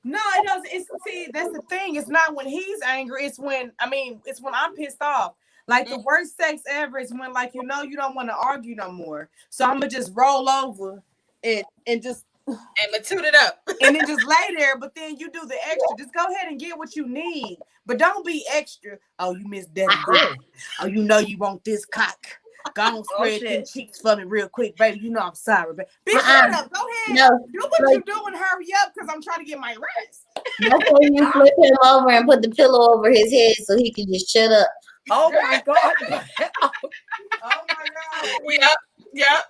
E: No, it doesn't. See, that's the thing. It's not when he's angry. It's when I'm pissed off. Like the worst sex ever is when, like, you know, you don't want to argue no more. So I'm gonna just roll over and just
A: toot it up.
E: and then just lay there. But then you do the extra. Just go ahead and get what you need. But don't be extra. Oh, you miss daddy boy. Oh, you know you want this cock. Go on, spread them cheeks for me real quick, baby. You know I'm sorry, baby. Bitch, shut up. Go ahead.
B: No,
E: do what you do and hurry up because I'm trying to get my rest.
B: That's when you flip him over and put the pillow over his head so he can just shut up.
C: Oh, my God.
E: Oh, my God.
A: Yep.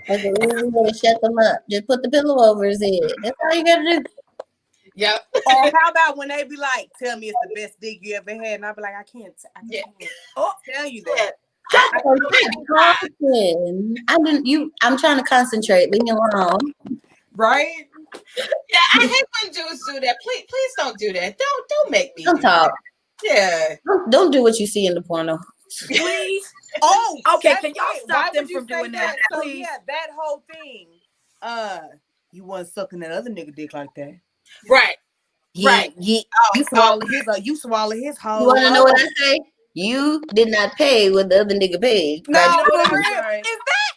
B: Okay, we gotta shut them up. Just put the pillow over his head. That's all you gotta do.
A: Yep.
E: Or how about when they be like, tell me it's the best dick you ever had? And I be like, I can't tell you that.
B: I'm trying to concentrate. Leave me alone.
E: Right?
A: Yeah, I hate when dudes do that. Please don't do that. Don't make me.
B: Don't talk.
A: Yeah.
B: Don't do what you see in the porno.
C: Please.
E: Oh,
C: okay. Can y'all stop them from doing that?
E: So
C: Please.
E: yeah, that whole thing. You wasn't sucking that other nigga dick like that.
A: Right.
B: Yeah,
A: Right.
B: Yeah.
E: You swallow his whole.
B: You want to know what I say? You did not pay what the other nigga paid.
E: No,
B: Right?
E: for real. Is that?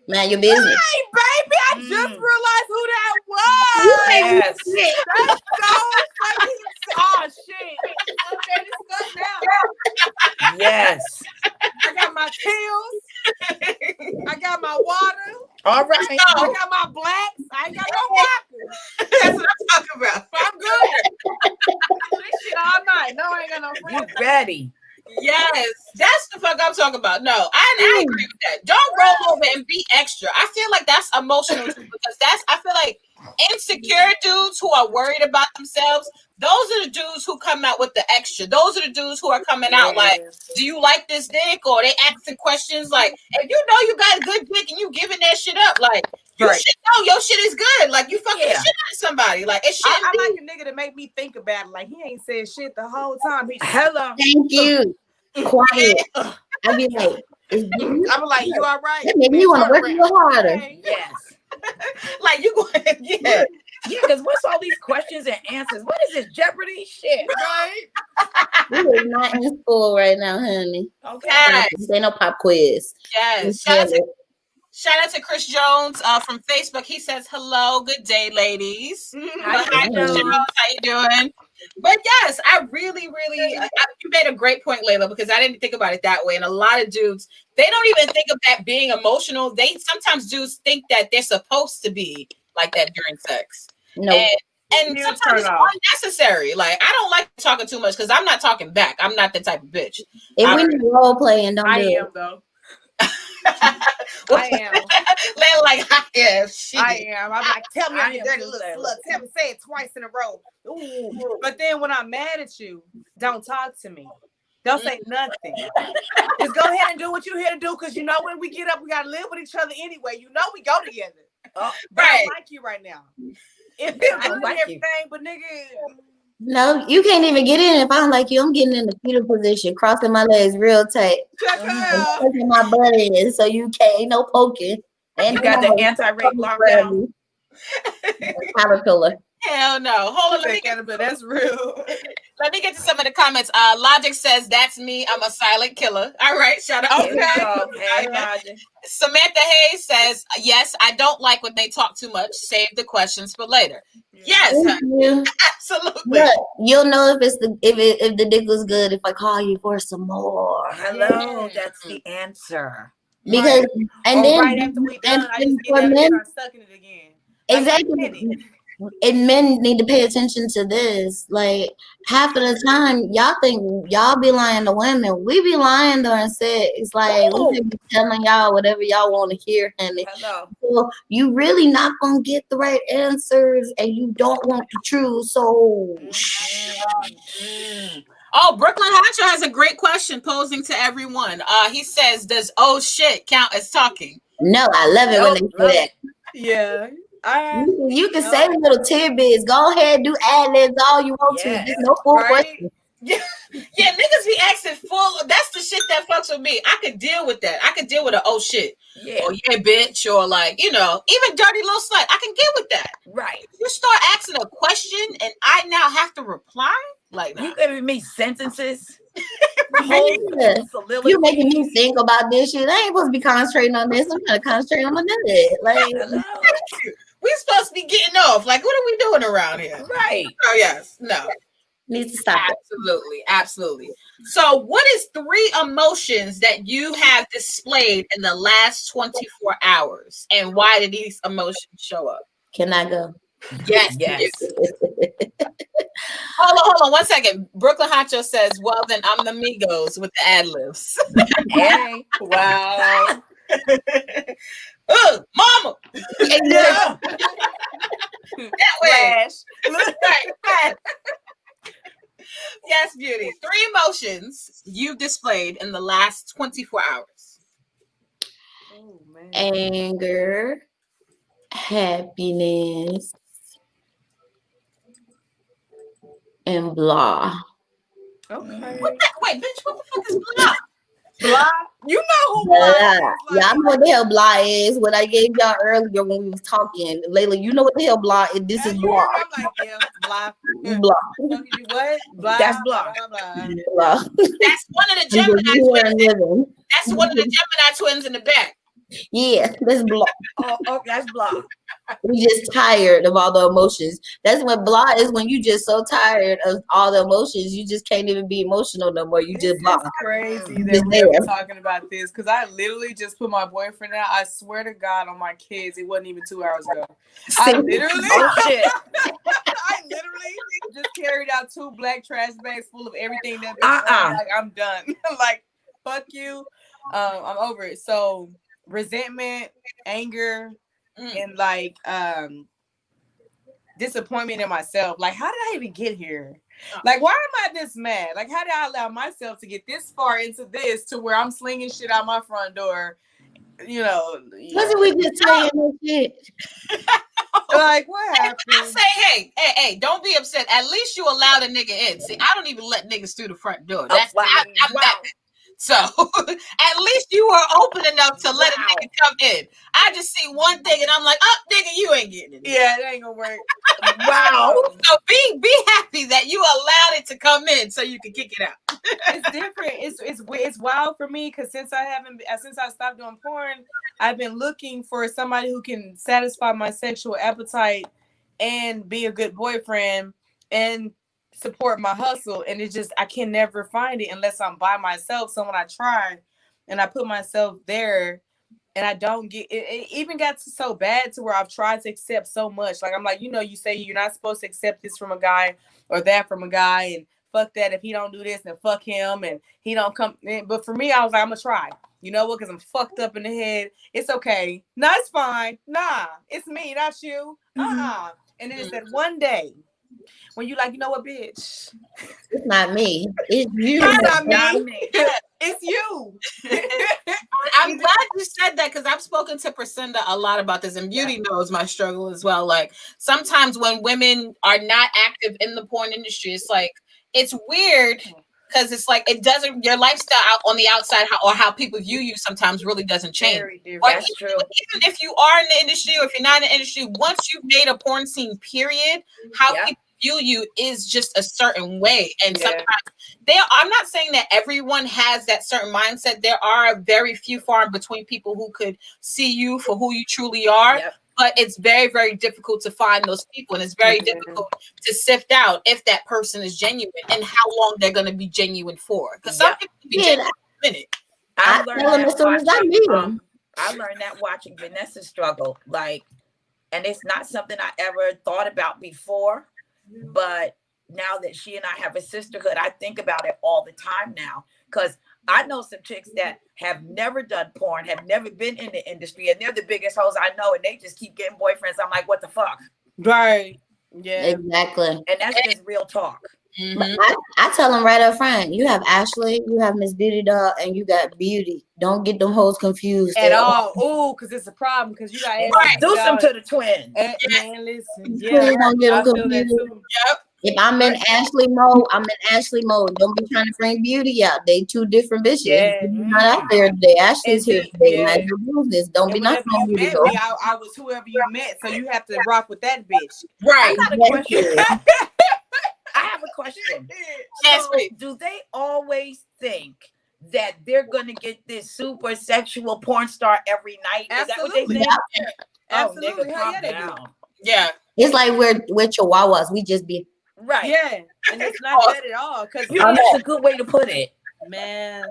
B: Mind your business.
E: Hey, baby, I just realized who that was.
C: Yes.
E: That's so fucking. Oh shit. Okay, this stuff now.
C: Yes.
E: I got my pills. I got my water.
C: All right.
E: I got my blacks. I ain't got no vodka.
A: That's what I'm talking about.
E: I'm good. This shit all night. No, I ain't got no friends.
C: You ready?
A: Yes, that's the fuck I'm talking about. No, I agree with that. Don't roll over and be extra. I feel like that's emotional too, because I feel like insecure dudes who are worried about themselves, those are the dudes who come out with the extra. Those are the dudes who are coming out like, do you like this dick? Or they asking questions like, if you know you got a good dick and you giving that shit up, like, you should know your shit is good. Like, you fucking shit out of somebody. Like, it shouldn't
E: I
A: be.
E: like a nigga to make me think about it. Like, he ain't said shit the whole time.
C: Hello.
B: Thank you. Quiet. I be like,
E: I'm like, you all right?
B: that made me want to work a little harder.
C: Yes.
A: Like, you going, yeah.
C: Yeah, because what's all these questions and answers? What is this Jeopardy shit?
E: Right?
B: We are not in school right now, honey.
C: Okay.
A: Yes.
B: This ain't no pop quiz.
A: Yes. Shout out to Chris Jones from Facebook. He says, hello, good day, ladies.
C: Hi,
A: Chris Jones. How you doing? But yes, I really, you made a great point, Layla, because I didn't think about it that way. And a lot of dudes, they don't even think of that being emotional. Sometimes dudes think that they're supposed to be like that during sex.
B: No.
A: And sometimes it's unnecessary. Like, I don't like talking too much because I'm not talking back. I'm not that type of bitch.
B: If we need role playing, don't do it.
E: Though. I am.
A: Layla like, yeah, shit.
E: I am. I'm like, tell me
C: I
E: I'm a
C: am
E: dirty
C: too,
E: little
C: Layla.
E: slut. Tell me, say it twice in a row. Ooh. But then when I'm mad at you, don't talk to me. Don't say nothing. Just go ahead and do what you're here to do, because you know when we get up, we gotta live with each other anyway. You know we go together.
C: Oh,
E: But I
A: Right.
E: don't like you right now. It feels
C: I
E: good
C: like
E: and
C: you.
E: everything, but nigga.
B: No, you can't even get in if I don't like you. I'm getting in the fetal position, crossing my legs real tight,
E: Shut the
B: and
E: hell.
B: pushing my butt in, so you can't, ain't no poking. And
C: You got the anti-rape lockdown?
B: Caterpillar.
A: Hell no. Hold on, let me get
E: Caterpillar, that's real.
A: to some of the comments. Logic says that's me. I'm a silent killer. All right, shout out.
C: Here we go. Hey, Logic.
A: Samantha Hayes says, yes, I don't like when they talk too much. Save the questions for later. Yes,
B: Thank
A: honey,
B: you.
A: absolutely.
B: Look, you'll know if it's if the dick was good if I call you for some more.
C: Hello,
A: Yeah.
C: that's the answer.
B: Because and
E: Or
B: then
E: right after we done, I just get
B: for
E: that and
B: men,
E: start sucking it again. Like,
B: exactly. And men need to pay attention to this. Like half of the time, y'all think y'all be lying to women. We be lying during sex. It's like we be telling y'all whatever y'all want to hear, honey.
C: Hello.
B: So you really not gonna get the right answers, and you don't want the truth. So
A: Oh, Brooklyn Hacho has a great question posing to everyone. He says, does oh shit count as talking?
B: no, I love it when they
C: Love
B: say that.
C: it.
E: Yeah.
B: You can say little tidbits. Go ahead, do ad-libs all you want to.
C: Yes.
B: Just no full
E: Right?
B: question.
A: Yeah, niggas be asking full. That's the shit that fucks with me. I could deal with that. I could deal with a oh shit.
C: Yeah.
A: Or yeah, bitch. Or like, even dirty little slut. I can get with that.
C: Right.
A: You start asking a question and I now have to reply? Like, nah.
C: You giving me sentences?
B: Yeah. You
C: Soliloquy.
B: making me think about this shit. I ain't supposed to be concentrating on this. I'm trying to concentrate on my nut. Like,
C: Hello.
A: We supposed to be getting off. Like, what are we doing around here?
C: Right.
A: Oh, yes. No.
B: needs to stop it.
A: Absolutely. So, what is 3 emotions that you have displayed in the last 24 hours? And why did these emotions show up?
B: Can I go?
A: Yes.
C: Yes.
A: Hold on 1 second. Brooklyn Hacho says, well, then I'm the Migos with the ad-libs.
C: Hey.
E: Wow.
A: Mama.
C: Yeah.
A: That way.
E: Flash.
A: Right. Yes, beauty. 3 emotions you've displayed in the last 24 hours.
E: Oh, man.
B: Anger, happiness, and blah.
E: Okay.
A: Wait, bitch, what the fuck is blah?
E: Blah. You know who
B: Blah.
E: Blah is.
B: Y'all know what the hell blah is. What I gave y'all earlier when we was talking. Layla, you know what the hell blah is. This is
E: You
B: blah.
E: hear me? I'm like, yeah, blah.
B: Blah.
E: What? Blah.
C: That's blah.
E: Blah, blah, blah.
B: Blah.
A: That's one of the
B: I'm
A: Gemini
B: just here
A: twins.
B: and living.
A: That's one of the Gemini twins in the back.
B: Yeah, that's blah.
C: Oh, that's blah.
B: We just tired of all the emotions. That's what blah is, when you just so tired of all the emotions, you just can't even be emotional no more. You just blah.
E: It's crazy
B: Just
E: that
B: there.
E: we're talking about this, because I literally just put my boyfriend out. I swear to God on my kids, it wasn't even 2 hours ago. I literally,
C: Oh shit.
E: I literally just carried out 2 black trash bags full of everything that like, I'm done. Like, fuck you. I'm over it. So resentment, anger, and like disappointment in myself. Like, how did I even get here? Like, why am I this mad? Like, how did I allow myself to get this far into this to where I'm slinging shit out my front door?
B: Wasn't we just saying that shit?
E: Like, what happened?
A: I say, hey, don't be upset. At least you allowed a nigga in. See, I don't even let niggas through the front door. That's
C: wow.
A: I'm that. So at least you were open enough to let a nigga come in. I just see one thing and I'm like, oh, nigga, you ain't getting it.
E: Yeah, it ain't gonna work.
C: Wow.
A: So be happy that you allowed it to come in so you can kick it out.
E: It's different. It's wild for me, because since I stopped doing porn, I've been looking for somebody who can satisfy my sexual appetite and be a good boyfriend and support my hustle. And it's just, I can never find it unless I'm by myself. So when I try and I put myself there and I don't get it, it even got so bad to where I've tried to accept so much. Like, I'm like, you say you're not supposed to accept this from a guy or that from a guy, and fuck that. If he don't do this, then fuck him, and he don't come. But for me, I was like, I'm gonna try. You know what? Because I'm fucked up in the head. It's okay. Nah, it's fine. Nah, it's me, not you. And then it's that one day when you like, you know what, bitch?
B: It's not me. It's you.
E: It's not me. It's you.
A: I'm glad you said that because I've spoken to Priscinda a lot about this, and Beauty knows my struggle as well. Like sometimes when women are not active in the porn industry, it's like it's weird because it's like it doesn't your lifestyle out on the outside or how people view you sometimes really doesn't change.
C: That's true.
A: Even if you are in the industry or if you're not in the industry, once you've made a porn scene, period, how people view you is just a certain way. And sometimes I'm not saying that everyone has that certain mindset. There are very few far in between people who could see you for who you truly are. But it's very, very difficult to find those people. And it's very difficult to sift out if that person is genuine and how long they're going to be genuine for. Because some people can be genuine in a minute.
B: I
C: learned that watching Vanessa struggle. Like, and it's not something I ever thought about before. But now that she and I have a sisterhood, I think about it all the time now. Because I know some chicks that have never done porn, have never been in the industry, and they're the biggest hoes I know, and they just keep getting boyfriends. I'm like, what the fuck?
E: Right. Yeah.
B: Exactly.
C: And that's just real talk.
B: But I tell them right up front, you have Ashley, you have Miss Beauty Doll, and you got Beauty. Don't get them hoes confused
E: at all. Oh, because it's a problem. Because you got
C: do some to the twins.
E: Man, listen.
B: Please don't get them confused.
A: Yep.
B: If I'm in Ashley mode, I'm in Ashley mode. Don't be trying to bring Beauty out. They two different bitches.
E: Yeah.
B: You're not out there today. Ashley's here today. Mind your business. Don't be knocking on Beauty.
E: I was whoever you met, so you have to rock with that bitch.
A: Right.
C: I got a question. I have a question.
A: Yes,
C: so, do they always think that they're going to get this super sexual porn star every night? Is that what they think?
B: Yeah.
E: Absolutely.
C: Oh, nigga, calm down.
A: Yeah.
B: It's like we're chihuahuas. We just be
C: right.
E: Yeah. And it's not that at all. Because
C: that's a good way to put it.
E: Man.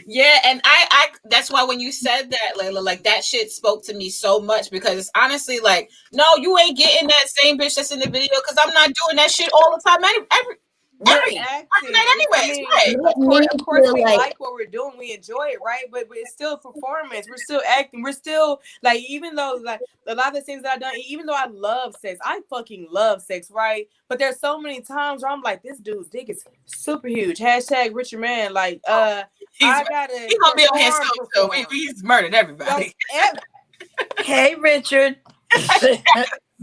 A: Yeah, and I that's why when you said that, Layla, like that shit spoke to me so much because it's honestly like, no, you ain't getting that same bitch that's in the video because I'm not doing that shit all the time. Every night anyways.
E: Of course we like what we're doing, we enjoy it, right? But it's still a performance. We're still acting. We're still like, even though like a lot of the things that I've done, even though I love sex, I fucking love sex, right? But there's so many times where I'm like, this dude's dick is super huge. # Richard Man. Like,
A: he's gonna be on here soon, so he's murdered everybody.
C: Hey, Richard.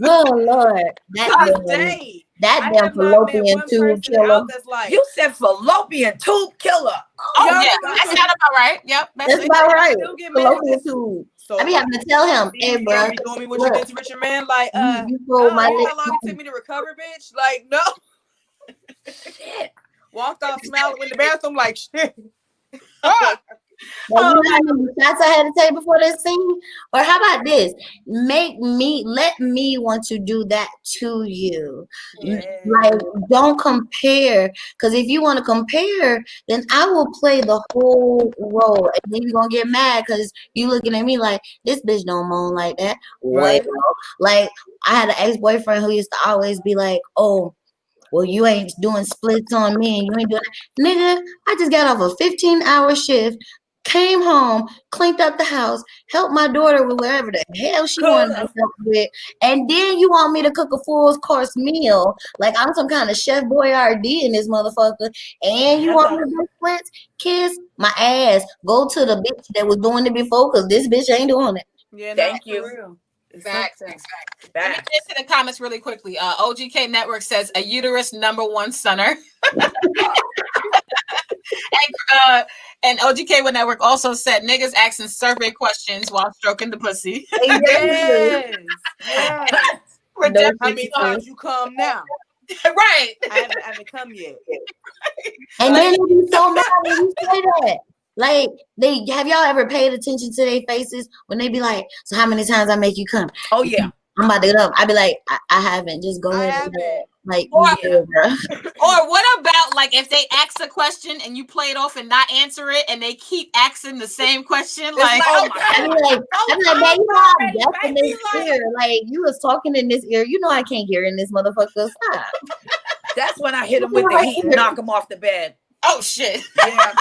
B: oh Lord, that damn fallopian tube killer.
E: Like,
C: you said fallopian tube killer.
A: Oh yeah, that's not about right. Yep,
B: that's about right. Fallopian tube. So I be having to tell him, hey, bro,
E: you doing me what you did to Richard Man? Like,
B: you told my
E: how long it took me to recover, bitch? Like, no. Shit. Walked off smiling in the bathroom like shit.
B: Well, you know how many shots I had to take before this scene? Or how about this? Let me want to do that to you. Yeah. Like, don't compare. Because if you want to compare, then I will play the whole role. And then you're going to get mad because you looking at me like, this bitch don't moan like that. Right. Well, like, I had an ex-boyfriend who used to always be like, oh, well, you ain't doing splits on me and you ain't doing that. Nigga, I just got off a 15-hour shift, came home, cleaned up the house, helped my daughter with whatever the hell she wanted to help with, and then you want me to cook a full course meal like I'm some kind of Chef Boyardee in this motherfucker, and you want me to do splits? Kiss my ass. Go to the bitch that was doing it before, because this bitch ain't doing it.
E: Yeah,
C: thank you.
A: Facts. Let me get into the comments really quickly. OGK Network says a uterus #1 stunner. And OGK Network also said niggas asking survey questions while stroking the pussy.
E: Yes. How many times you come now?
A: Right.
E: I haven't come yet.
B: And then they be so mad when you say that. Like, have y'all ever paid attention to their faces when they be like, so how many times I make you come?
C: Oh yeah.
B: I'm about to get up. I be like, I haven't. Just go ahead. Like,
A: or what about like if they ask a question and you play it off and not answer it, and they keep asking the same question? Like,
B: I'm like, baby, that's in this ear. Like, you was talking in this ear. You know I can't hear in this motherfucker. Stop.
C: That's when I hit him with the heat and knock him off the bed.
A: Oh shit.
C: Yeah.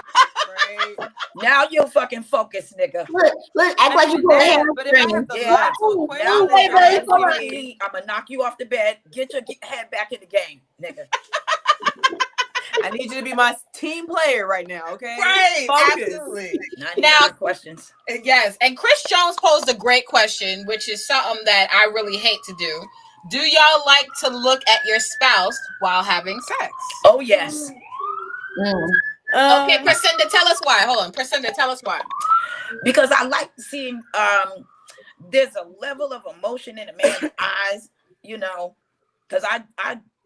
E: Right.
C: Now you'll fucking focus, nigga.
B: Look, act like you pull a
E: But if I have
B: hamstring.
E: to
C: Yeah.
E: lie to a
C: Now
E: question,
B: Oh,
C: that
B: wait,
C: your
B: but
C: ass
B: it's all
C: giving
B: right.
C: me heat, I'm gonna knock you off the bed. Get your head back in the game, nigga.
E: I need you to be my team player right now, okay?
A: Right,
E: Focus.
A: absolutely.
C: Now questions.
A: Yes, and Chris Jones posed a great question, which is something that I really hate to do. Do y'all like to look at your spouse while having sex?
C: Oh yes.
A: Okay, Priscinda, tell us why. Hold on, Priscinda, tell us why.
C: Because I like seeing there's a level of emotion in a man's eyes, you know, because I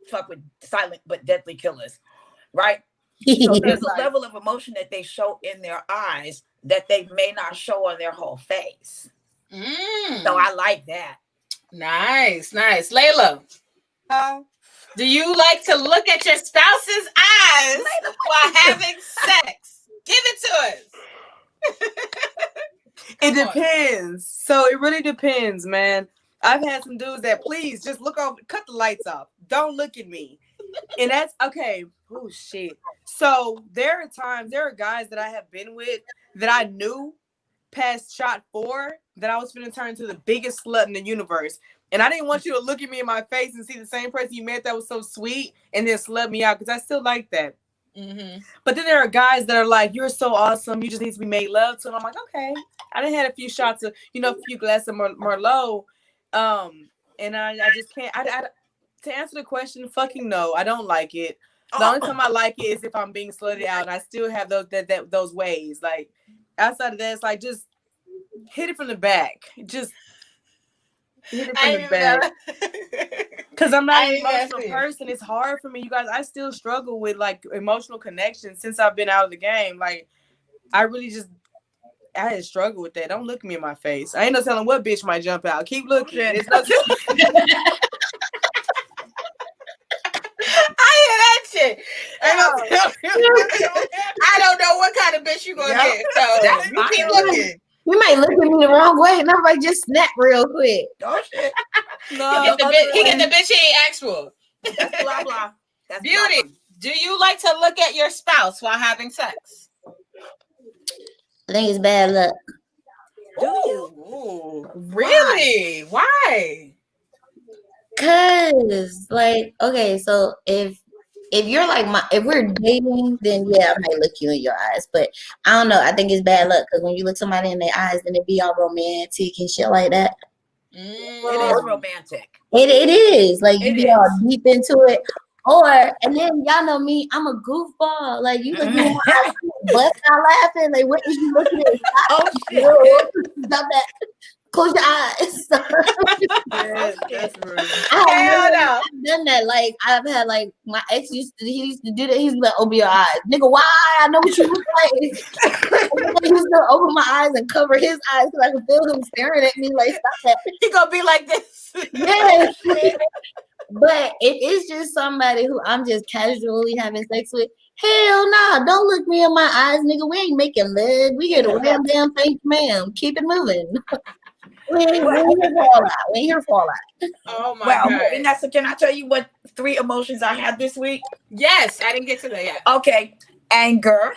C: fuck with silent but deadly killers, right? So there's a level of emotion that they show in their eyes that they may not show on their whole face. So I like that.
A: Nice. Layla, do you like to look at your spouse's eyes while having sex? Give it to us.
E: It depends. So it really depends, man. I've had some dudes that please just look off, cut the lights off. Don't look at me. And that's okay. Oh shit. So there are guys that I have been with that I knew past shot 4 that I was finna turn into the biggest slut in the universe. And I didn't want you to look at me in my face and see the same person you met that was so sweet and then slut me out, because I still like that. But then there are guys that are like, you're so awesome, you just need to be made love to. And I'm like, okay. I done had a few shots of, a few glasses of Merlot. And I just can't. To answer the question, fucking no, I don't like it. The only time I like it is if I'm being slutted out, and I still have those ways. Like outside of that, it's like just hit it from the back. Just hit it from the back. Because I'm not an emotional person. It's hard for me, you guys. I still struggle with like emotional connection since I've been out of the game. Like I had to struggle with that. Don't look me in my face. I ain't no telling what bitch might jump out. Keep looking. It's no
A: I hear that shit. I don't know what kind of bitch you gonna get. So you keep looking.
B: You might look at me the wrong way, and I might just snap real quick.
C: Oh shit!
A: No, he get the bitch he ain't asked for.
C: That's blah blah. That's
A: Beauty.
C: Blah.
A: Do you like to look at your spouse while having sex?
B: I think it's bad luck.
A: Ooh, really? Why?
B: Cause like, okay, so if you're like if we're dating, then yeah, I might look you in your eyes. But I don't know. I think it's bad luck because when you look somebody in their eyes, then it be all romantic and shit like that.
C: It is romantic.
B: It is like you be all deep into it. And then y'all know me, I'm a goofball. Like you look at me, bust out laughing. Like what is you looking at?
C: Oh shit!
B: Stop that. Close your eyes.
E: That's rude.
B: I've done that. Like I've had like my ex used to do that. He's like, open your eyes, nigga. Why? I know what you look like. He used to open my eyes and cover his eyes because I could feel him staring at me. Like stop that.
A: He gonna be like this.
B: Yes. But if it's just somebody who I'm just casually having sex with, hell nah, don't look me in my eyes, nigga. We ain't making love. We here to wham damn thank you, ma'am. Keep it moving. We ain't here for all that.
A: Oh my God.
C: Vanessa, can I tell you what 3 emotions I had this week?
A: Yes, I didn't get to that yet.
C: Okay. Anger.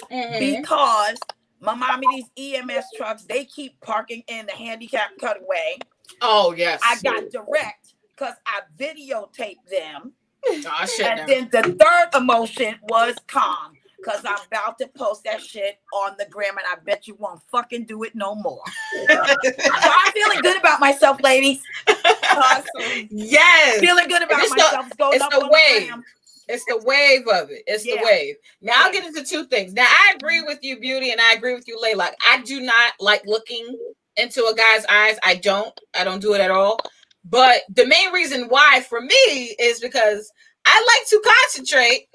C: Because my mommy, these EMS trucks, they keep parking in the handicap cutaway.
A: Oh, yes.
C: I got direct because I videotaped them.
A: Oh, shit.
C: And then the 3rd emotion was calm. Because I'm about to post that shit on the gram and I bet you won't fucking do it no more. So I'm feeling good about myself, ladies.
A: Awesome. Yes.
C: Feeling good about myself.
A: It's the wave. It's the wave of it. It's the wave. Now I'll get into 2 things. Now I agree with you, Beauty, and I agree with you, Layla. I do not like looking into a guy's eyes. I don't do it at all. But the main reason why for me is because I like to concentrate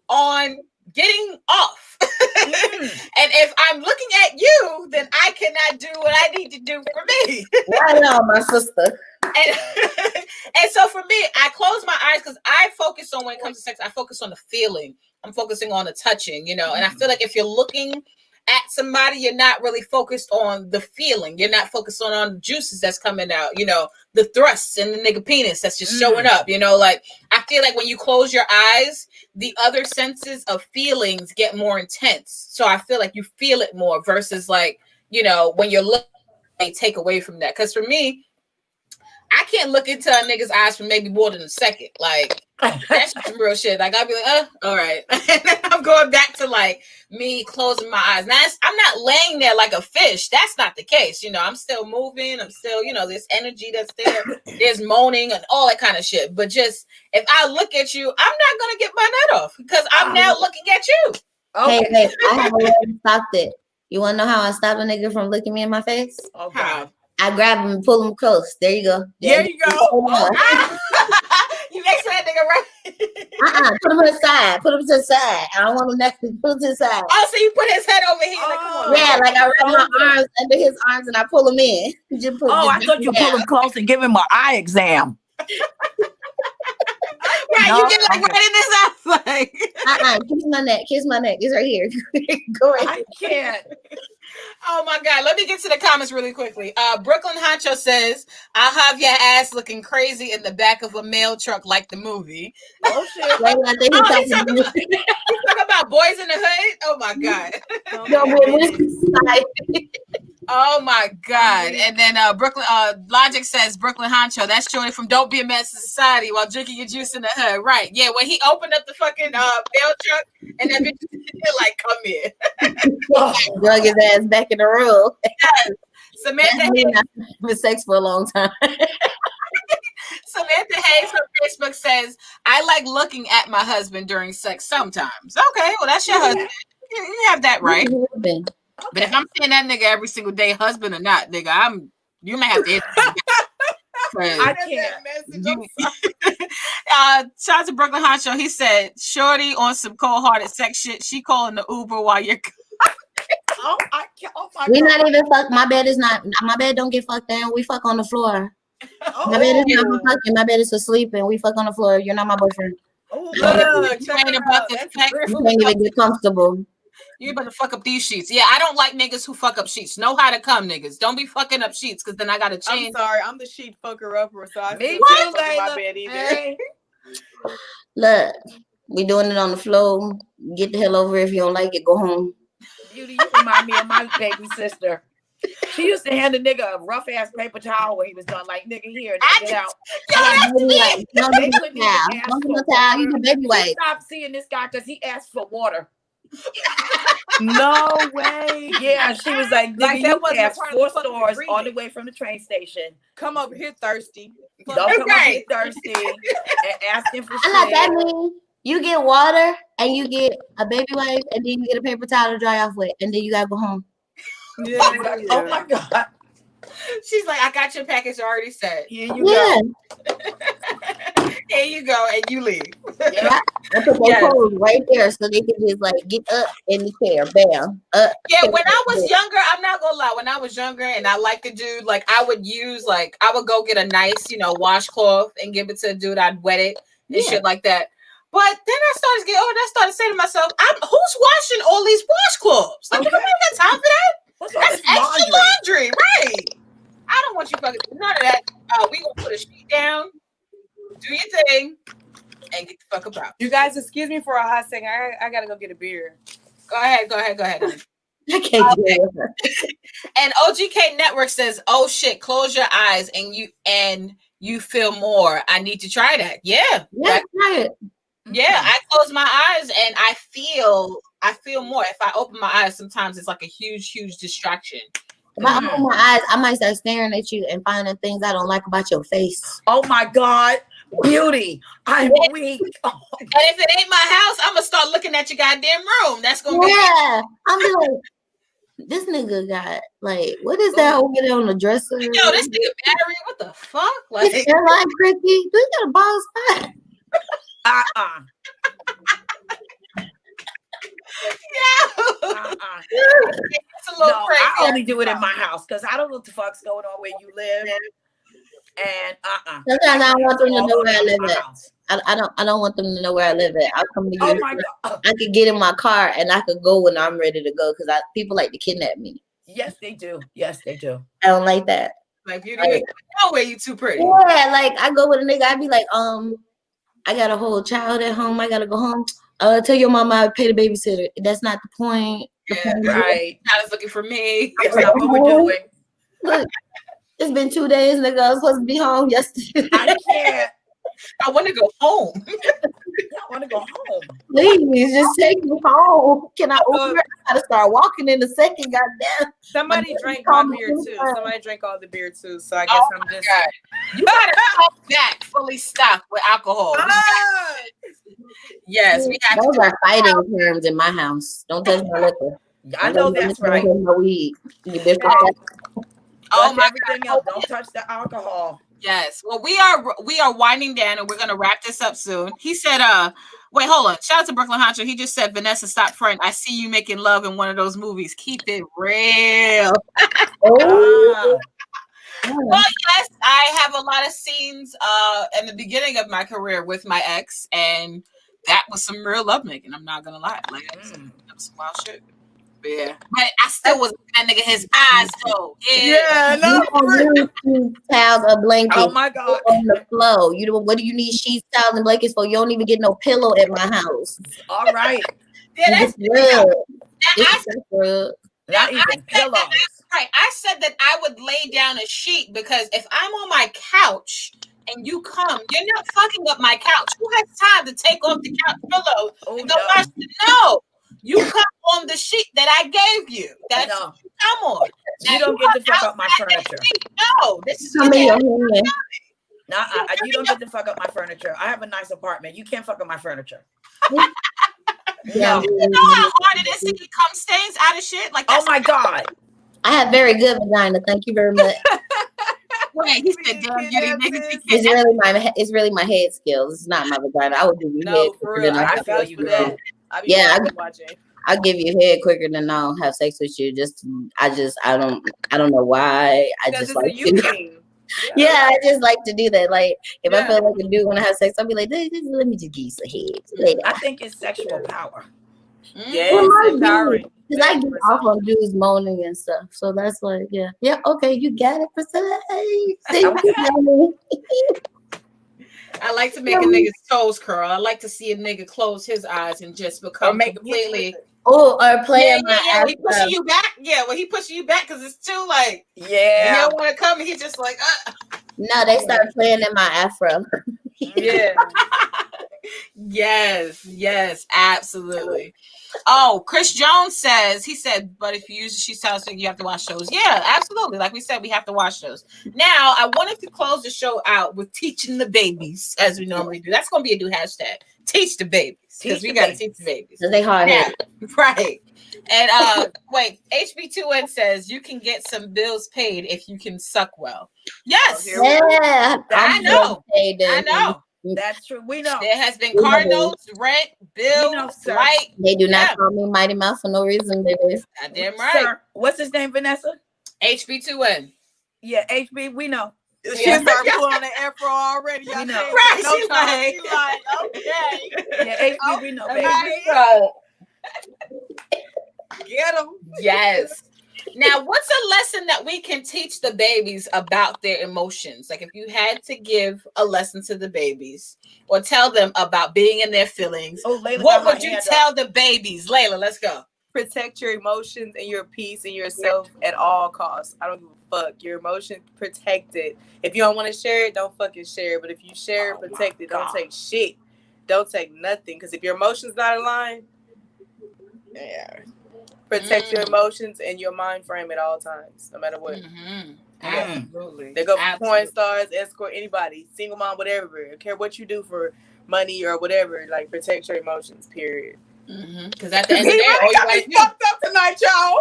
A: on getting off. And if I'm looking at you, then I cannot do what I need to do for me.
B: Right now, my sister.
A: And so for me, I close my eyes because I focus on, when it comes to sex, I focus on the feeling. I'm focusing on the touching, and I feel like if you're looking at somebody, you're not really focused on the feeling. You're not focused on the juices that's coming out, you know, the thrusts and the nigga penis that's just showing up, you know, like I feel like when you close your eyes, the other senses of feelings get more intense. So I feel like you feel it more versus like, you know, when you're looking, they take away from that. Because for me, I can't look into a nigga's eyes for maybe more than a second. Like that's some real shit. Like I'll be like, all right. And then I'm going back to like me closing my eyes. Now I'm not laying there like a fish. That's not the case. You know, I'm still moving. I'm still, you know, there's energy that's there. There's moaning and all that kind of shit. But just if I look at you, I'm not gonna get my nut off because I'm now looking at you.
B: Okay. Hey, I have already stopped it. You wanna know how I stop a nigga from looking me in my face?
C: Oh God.
B: I grab him and pull him close. There you go.
E: There you go.
A: You make that nigga right.
B: Put him to the side. Put him to the side. I don't want him next to me. Put him to the side.
A: Oh, so you put his head over here. Like, come on.
B: Yeah, like I wrap my arms under his arms and I pull him in.
C: I thought you pull him close and give him an eye exam.
A: Right, no, you get like right in his eyes. Like,
B: kiss my neck. Kiss my neck. It's right here. Go right.
C: I can't.
A: Oh my God. Let me get to the comments really quickly. Brooklyn Honcho says, I'll have your ass looking crazy in the back of a mail truck like the movie.
C: Oh shit.
A: He's talking about Boys in the Hood. Oh my God. Oh my God. And then Brooklyn Logic says Brooklyn Honcho, that's shorty from Don't Be a Menace to Society while drinking your juice in the hood. Right. Yeah, when he opened up the fucking mail truck and that bitch like, come here.
B: Drug his ass back in the room.
A: Yes. Samantha Hayes
B: been sex for a long time.
A: Samantha Hayes on Facebook says, I like looking at my husband during sex sometimes. Okay, well that's your husband. You have that right. But if I'm seeing that nigga every single day, husband or not, nigga, you may have to.
C: I can't.
A: Shout out to Brooklyn Honcho. He said, "Shorty on some cold-hearted sex shit. She calling the Uber while you're."
C: Oh my God!
B: We not even fuck. My bed is not. My bed don't get fucked in. We fuck on the floor. My bed is not for fucking. My bed is for sleeping. We fuck on the floor. You're not my boyfriend.
E: Oh, look,
A: you ain't about to
B: you can't even get comfortable.
A: You better fuck up these sheets. Yeah, I don't like niggas who fuck up sheets. Know how to come, niggas. Don't be fucking up sheets because then I gotta change.
E: I'm sorry, I'm the sheet fucker upper, so I
C: Me
E: still
C: too,
E: my bed either.
C: Hey.
B: Look, we doing it on the floor. Get the hell over it. If you don't like it, go home.
C: Beauty, you remind me of my baby sister. She used to hand the nigga a rough ass paper towel when he was done. Like, nigga, here, get out.
B: Don't give the towel. You the baby wipe.
C: Stop seeing this guy because he asked for water.
E: No way.
C: Yeah, she was like that was asked 4 stores all the way from the train station.
E: Come over here thirsty.
C: Don't come over here thirsty and asking for shit.
B: That mean you get water and you get a baby wipe and then you get a paper towel to dry off with and then you gotta go home.
E: Yeah.
C: Oh my God.
A: She's like, I got your package already set.
C: Here you go.
A: Here you go, and you leave.
B: Yeah. I put my clothes right there so they can just like get up in the chair. Bam.
A: Yeah, when I was younger, I'm not gonna lie. When I was younger and I liked the dude, like I would go get a nice, washcloth and give it to a dude. I'd wet it and shit like that. But then I started to get older and I started saying to myself, who's washing all these washcloths? Like, nobody got time for that. That's extra laundry, right? I don't want you fucking none of that. We gonna put a sheet down, do your thing, and get the fuck about.
E: You guys, excuse me for a hot second. I gotta go get a beer.
A: Go ahead.
B: I can't do it.
A: And OGK Network says, "Oh shit, close your eyes and you feel more. I need to try that." Yeah,
B: try it.
A: Yeah, I close my eyes and I feel more. If I open my eyes, sometimes it's like a huge distraction.
B: If I open my eyes, I might start staring at you and finding things I don't like about your face.
C: Oh my God, Beauty, I'm weak. Oh.
A: And if it ain't my house, I'm gonna start looking at your goddamn room. That's gonna be
B: I'm like, this nigga got like, what is that over there on the dresser?
A: Yo, this nigga battery, what the fuck? Like,
B: it's like Cricky. Do you got a ball spot?
A: It's a little crazy.
C: I only do it in my house because I don't know what the fuck's going on where you live. And
B: Sometimes I don't want them to know where I live
C: my
B: at.
C: house.
B: I don't want them to know where I live at. I'll come to you.
C: Oh my God.
B: I could get in my car and I could go when I'm ready to go because people like to kidnap me.
C: Yes, they do. Yes, they do.
B: I don't like that.
A: Like you didn't know where you too pretty.
B: Yeah, like I go with a nigga, I'd be like, I got a whole child at home. I gotta go home. Tell your mama I pay the babysitter. That's not the point. The point
C: Right.
A: I was looking for me.
C: That's not what we're doing.
B: Look, it's been 2 days, nigga. I was supposed to be home yesterday.
C: I can't.
A: I want to go home.
C: I want to go home.
B: Please, just take me home. Can I Uber? I gotta start walking in a second. Goddamn.
D: Somebody drank my beer too. Somebody drank all the beer too. So I guess I'm just.
A: God. You gotta come back fully stocked with alcohol. Yes, we have
B: Those
A: to.
B: are fighting terms in my house. Don't touch my liquor.
C: I know that's right.
B: Don't touch my weed. You disrespect.
A: Oh my
C: everything
A: God.
C: else. Don't touch the alcohol.
A: Yes. Well, we are winding down and we're gonna wrap this up soon. He said, wait, hold on. Shout out to Brooklyn Honcho. He just said, Vanessa, stop front. I see you making love in one of those movies. Keep it real.
B: Oh.
A: Well, yes, I have a lot of scenes in the beginning of my career with my ex, and that was some real lovemaking. I'm not gonna lie. Like that was some wild shit. But yeah. But I still was that nigga his eyes though.
E: Yeah, no.
B: Towels or blankets.
C: Oh my God.
B: On the floor. What do you need sheets, towels, and blankets for? You don't even get no pillow at my house.
C: All right.
A: Yeah, that's
B: real.
C: Not even pillows.
A: Right. I said that I would lay down a sheet because if I'm on my couch and you come, you're not fucking up my couch. Who has time to take off the couch pillow and go wash the No. You come on the sheet that I gave you. That's what you come on.
C: You don't get to fuck up my furniture.
A: No, this is
B: your hand.
C: You don't get to fuck up my furniture. I have a nice apartment. You can't fuck up my furniture.
B: Yeah.
A: You know how hard it is to get cum stains out of shit? Like,
C: oh my God.
B: I have very good vagina. Thank you very much.
A: Wait, he said, damn,
B: it's really my head skills. It's not my vagina. I would give you head
D: for
B: quicker
D: real.
B: than
D: I feel you for that.
B: I'll give you head quicker than I'll have sex with you. I don't know why. I just like to. Yeah, I just like to do that. Like if I feel like a dude when I have sex, I'll be like, let me just give you some head.
C: I think it's sexual power.
D: Yeah, it's empowering.
B: Because I get off on dudes moaning and stuff. So that's like, yeah, okay, you got it,
A: I like to make a nigga's toes curl. I like to see a nigga close his eyes and just become completely.
B: Oh, or play
A: when he pushing you back. Yeah, when he pushing you back because it's too like.
C: Yeah.
A: You don't want to come. And he's just like.
B: No, they start playing in my afro.
A: Yeah. Yes, absolutely. Oh, Chris Jones says, he said, but if you use the sheets, towels, you have to wash those. Yeah, absolutely. Like we said, we have to wash those. Now, I wanted to close the show out with teaching the babies, as we normally do. That's going to be a new hashtag. Teach the babies. Because we got to teach the babies.
B: Because they hard headed.
A: Right. And wait, HB2N says you can get some bills paid if you can suck well. Yes.
B: Yeah.
A: I know. I know.
C: That's true. We know.
A: There has been car notes, rent, bills, light.
B: They do not call me Mighty Mouse for no reason, baby.
A: Goddamn right.
C: Sir, what's his name, Vanessa?
A: HB2N.
C: Yeah, HB, we know.
E: She started pulling on the afro already.
C: We know.
A: Right,
E: No
A: she
E: time.
A: like,
E: She like, okay.
C: Yeah, HB, we know, baby.
E: Get him.
A: Yes. Now, what's a lesson that we can teach the babies about their emotions? Like if you had to give a lesson to the babies or tell them about being in their feelings, what would you tell the babies? Layla, let's go.
D: Protect your emotions and your peace and yourself at all costs. I don't give a fuck. Your emotions, protect it. If you don't want to share it, don't fucking share it. But if you share it, protect it. Don't take shit. Don't take nothing. Because if your emotions not aligned, protect your emotions and your mind frame at all times, no matter what.
A: Absolutely.
D: They go for porn stars, escort, anybody, single mom, whatever. I don't care what you do for money or whatever. Like protect your emotions. Period.
A: Because at the end of the day, all you gotta do.
E: Fucked up tonight, y'all.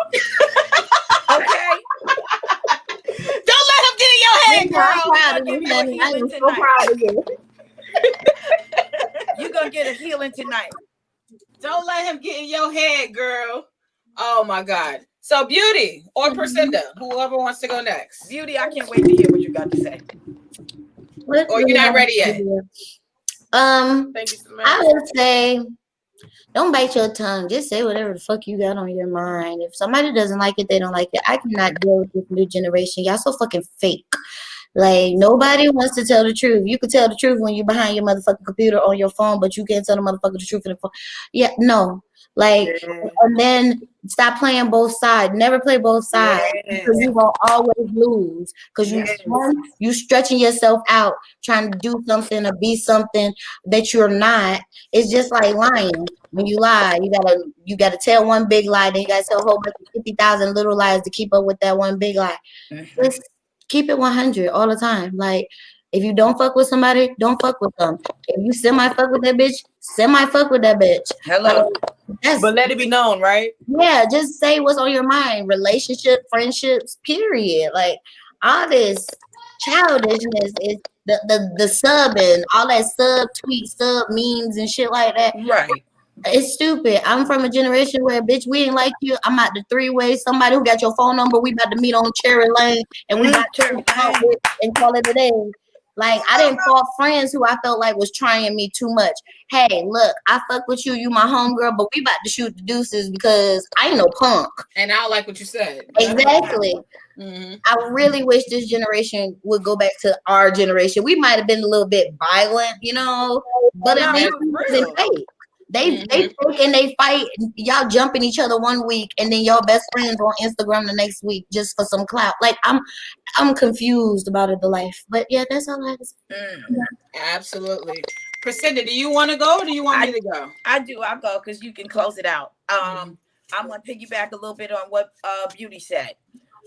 C: Okay.
A: Don't let him get in your head, girl.
B: I'm proud of you, honey. I am so proud of you.
C: You're gonna get a healing tonight.
A: Don't let him get in your head, girl. Oh my God. So Beauty or Percinda, whoever wants to go next.
C: Beauty, I can't wait to hear what you got to say.
A: Or you're not ready yet?
D: Thank you, Samantha.
B: I would say don't bite your tongue. Just say whatever the fuck you got on your mind. If somebody doesn't like it, they don't like it. I cannot deal with this new generation. Y'all so fucking fake. Like, nobody wants to tell the truth. You can tell the truth when you're behind your motherfucking computer on your phone, but you can't tell the motherfucker the truth in the phone. Yeah, no. Like, and then stop playing both sides. Never play both sides because you're going to always lose. Because you stretching yourself out trying to do something or be something that you're not. It's just like lying. When you lie, you gotta tell one big lie, then you gotta tell a whole bunch of 50,000 little lies to keep up with that one big lie. Just keep it 100 all the time. Like, if you don't fuck with somebody, don't fuck with them. If you semi fuck with that bitch, semi fuck with that bitch.
C: Hello.
D: But let it be known, right?
B: Yeah, just say what's on your mind. Relationship, friendships, period. Like, all this childishness is the subbing, all that sub tweet, sub memes and shit like that.
C: Right.
B: It's stupid. I'm from a generation where, bitch, we ain't like you. I'm at the three-way. Somebody who got your phone number, we about to meet on Cherry Lane, and we about to talk with and call it a day. Like, I didn't fall friends who I felt like was trying me too much. Hey, look, I fuck with you. You my homegirl, but we about to shoot the deuces because I ain't no punk.
A: And I don't like what you said.
B: Exactly.
A: Mm-hmm.
B: I really wish this generation would go back to our generation. We might have been a little bit violent, you know, but
D: No,
B: it
D: it was real.
B: fake. They fake and they fight. Y'all jumping each other one week, and then your best friends on Instagram the next week just for some clout. Like, I'm confused about it, the life. But yeah, that's all I have to say.
A: Absolutely. Priscilla, do you want to go or do you want me to go?
C: I do. I'll go because you can close it out. I'm gonna piggyback a little bit on what Beauty said.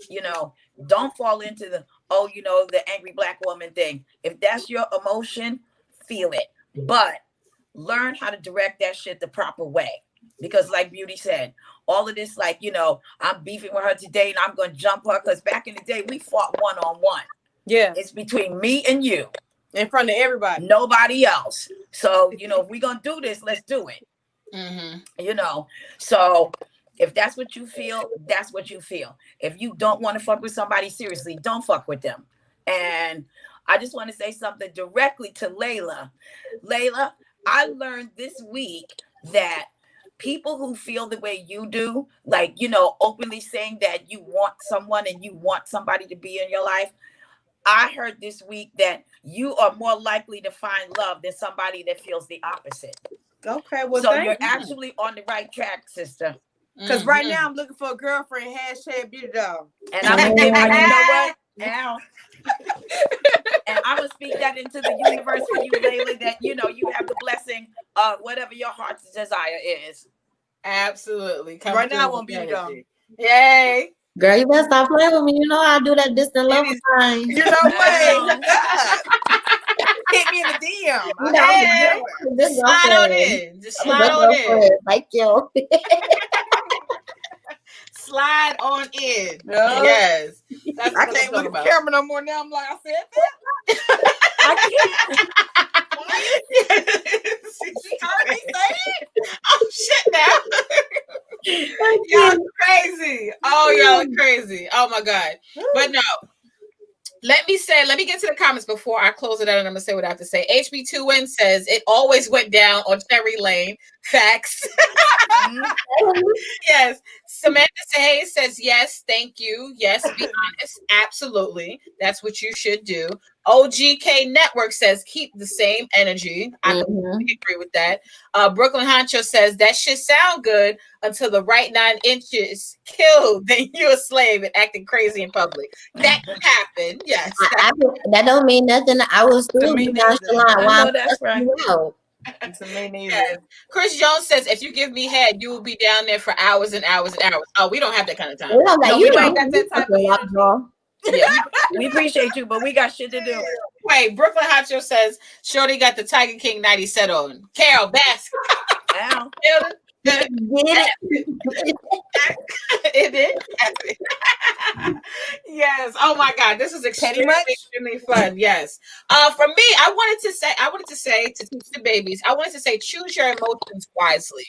C: You know, don't fall into the the angry black woman thing. If that's your emotion, feel it. But learn how to direct that shit the proper way. Because like Beauty said, all of this, like, I'm beefing with her today and I'm gonna jump her because back in the day we fought one-on-one. Yeah. It's between me and you.
D: In front of everybody.
C: Nobody else. So, if we're gonna do this, let's do it. So if that's what you feel, that's what you feel. If you don't want to fuck with somebody seriously, don't fuck with them. And I just want to say something directly to Layla. Layla, I learned this week that people who feel the way you do, like, openly saying that you want someone and you want somebody to be in your life, I heard this week that you are more likely to find love than somebody that feels the opposite.
D: Okay, well,
C: so you're actually on the right track, sister.
D: Because right now I'm looking for a girlfriend, #beauty doll.
C: And I'm gonna give you know what? Now. And I'm gonna speak that into the universe for you, Layla, that you have the blessing of whatever your heart's desire is.
A: Absolutely.
D: Right now I want beauty doll.
A: Yay.
B: Girl, you better stop playing with me. You know I do that distant love sign.
D: You know what? Hit me in the DM.
A: Just slide on in. Just slide on in.
B: Like yo.
A: Slide on in. Yes. That's
D: I can't look at the camera no more now. I'm like, I said that. I can't. She heard me say it.
A: Oh shit now. Y'all crazy. Oh, y'all crazy. Oh my God. But no. Let me get to the comments before I close it out, and I'm gonna say what I have to say. HB2N says it always went down on Cherry Lane. Facts. Yes. Samantha Hayes says yes, thank you. Yes, be honest. Absolutely. That's what you should do. OGK Network says keep the same energy. I completely agree with that. Brooklyn Honcho says that shit sound good until the right 9 inches killed, then you a slave and acting crazy in public. That can happen. Yes.
B: That don't mean nothing. I will still be nonchalant while
C: that's right.
D: To me neither.
A: Yes. Chris Jones says if you give me head, you will be down there for hours and hours and hours. Oh, we don't have that kind of time.
B: We don't
D: ain't got that type of
B: energy.
C: Yeah, we appreciate you, but we got shit to do.
A: Wait, Brooklyn Hacho says Shorty got the Tiger King 90 set on. Carol Baskin.
C: Ow.
A: It is. Yes. Oh my God, this is extremely fun. Yes. For me, I wanted to say to teach the babies, I wanted to say choose your emotions wisely.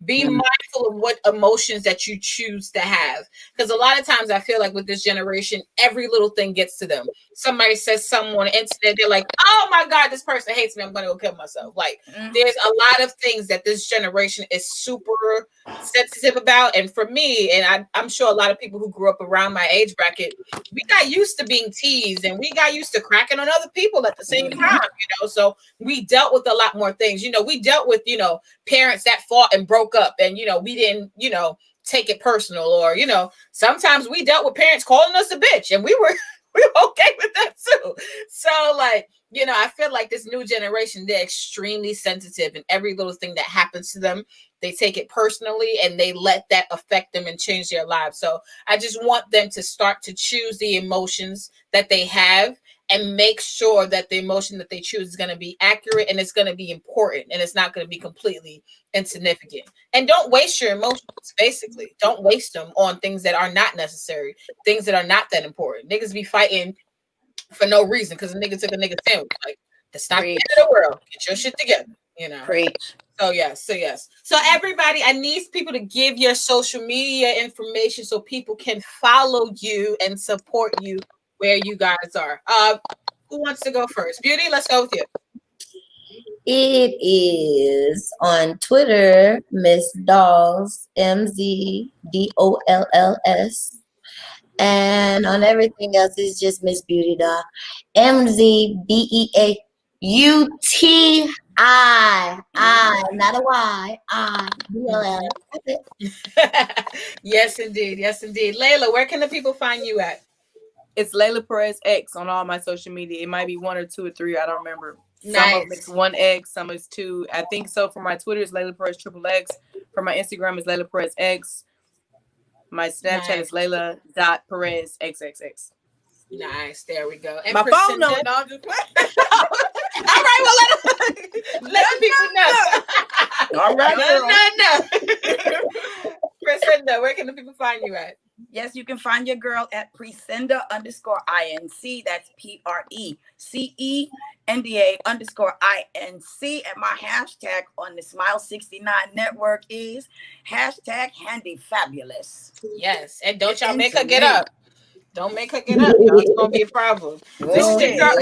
A: Be mindful of what emotions that you choose to have. Because a lot of times I feel like with this generation, every little thing gets to them. Somebody says someone incident, they're like, oh my God, this person hates me. I'm going to go kill myself. Like, there's a lot of things that this generation is super sensitive about. And for me, and I'm sure a lot of people who grew up around my age bracket, we got used to being teased and we got used to cracking on other people at the same time, so we dealt with a lot more things. We dealt with, parents that fought and broke up and, we didn't, take it personal, or, sometimes we dealt with parents calling us a bitch and we were okay with that too. So like, I feel like this new generation, they're extremely sensitive, and every little thing that happens to them, they take it personally and they let that affect them and change their lives. So I just want them to start to choose the emotions that they have and make sure that the emotion that they choose is going to be accurate and it's going to be important and it's not going to be completely insignificant. And don't waste your emotions, basically. Don't waste them on things that are not necessary, things that are not that important. Niggas be fighting for no reason because a nigga took a nigga sandwich. Like, that's not the end of the world. Get your shit together,
C: Preach.
A: So yes. So everybody, I need people to give your social media information so people can follow you and support you where you guys are. Who wants to go first? Beauty, let's go with you.
B: It is on Twitter, Miss Dolls, MZDOLLS. And on everything else, it's just Miss Beauty Doll, MZBEAUTI. Not a Y. BLL. That's it.
A: Yes, indeed. Layla, where can the people find you at?
D: It's Layla Perez X on all my social media. It might be 1 or 2 or 3. I don't remember.
A: Nice.
D: Some of it's 1X, some is 2. I think so. For my Twitter, it's Layla Perez XXX. For my Instagram, it's Layla Perez X. My Snapchat is Layla.PerezXXX.
A: Nice. There we go. And
D: my phone number. No, I'm just playing.
A: All right. Well, let the people know.
C: All right.
A: No. Priscinda, where can the people find you at?
C: Yes, you can find your girl at Presenda_INC. That's PRECENDA_INC. And my hashtag on the Smilez69Network is #HandyFabulous.
A: Yes. And don't y'all make her get up. Don't make her get up. It's going to be a problem. This is your girl.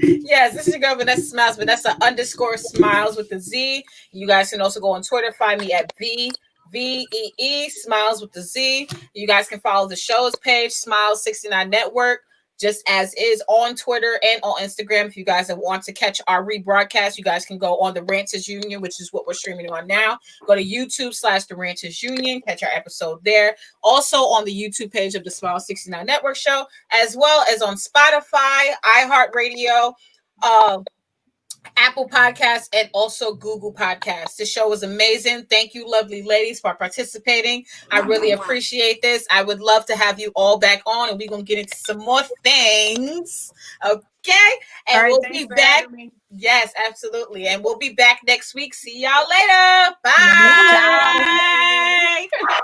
A: Yes, this is your girl, Vanessa Smilez. Vanessa_Smilez with the Z. You guys can also go on Twitter. Find me at VEE Smilez with the Z. You guys can follow the show's page, Smilez69Network, just as is on Twitter and on Instagram. If you guys want to catch our rebroadcast, you guys can go on the Ranchers Union, which is what we're streaming on now. Go to YouTube/the Ranchers Union, catch our episode there. Also on the YouTube page of the Smilez69Network show, as well as on Spotify, iHeartRadio, Apple Podcasts, and also Google Podcasts. This show was amazing. Thank you, lovely ladies, for participating. I really appreciate this. I would love to have you all back on, and we're going to get into some more things. Okay? And we'll be back. Yes, absolutely. And we'll be back next week. See y'all later. Bye.
C: Bye.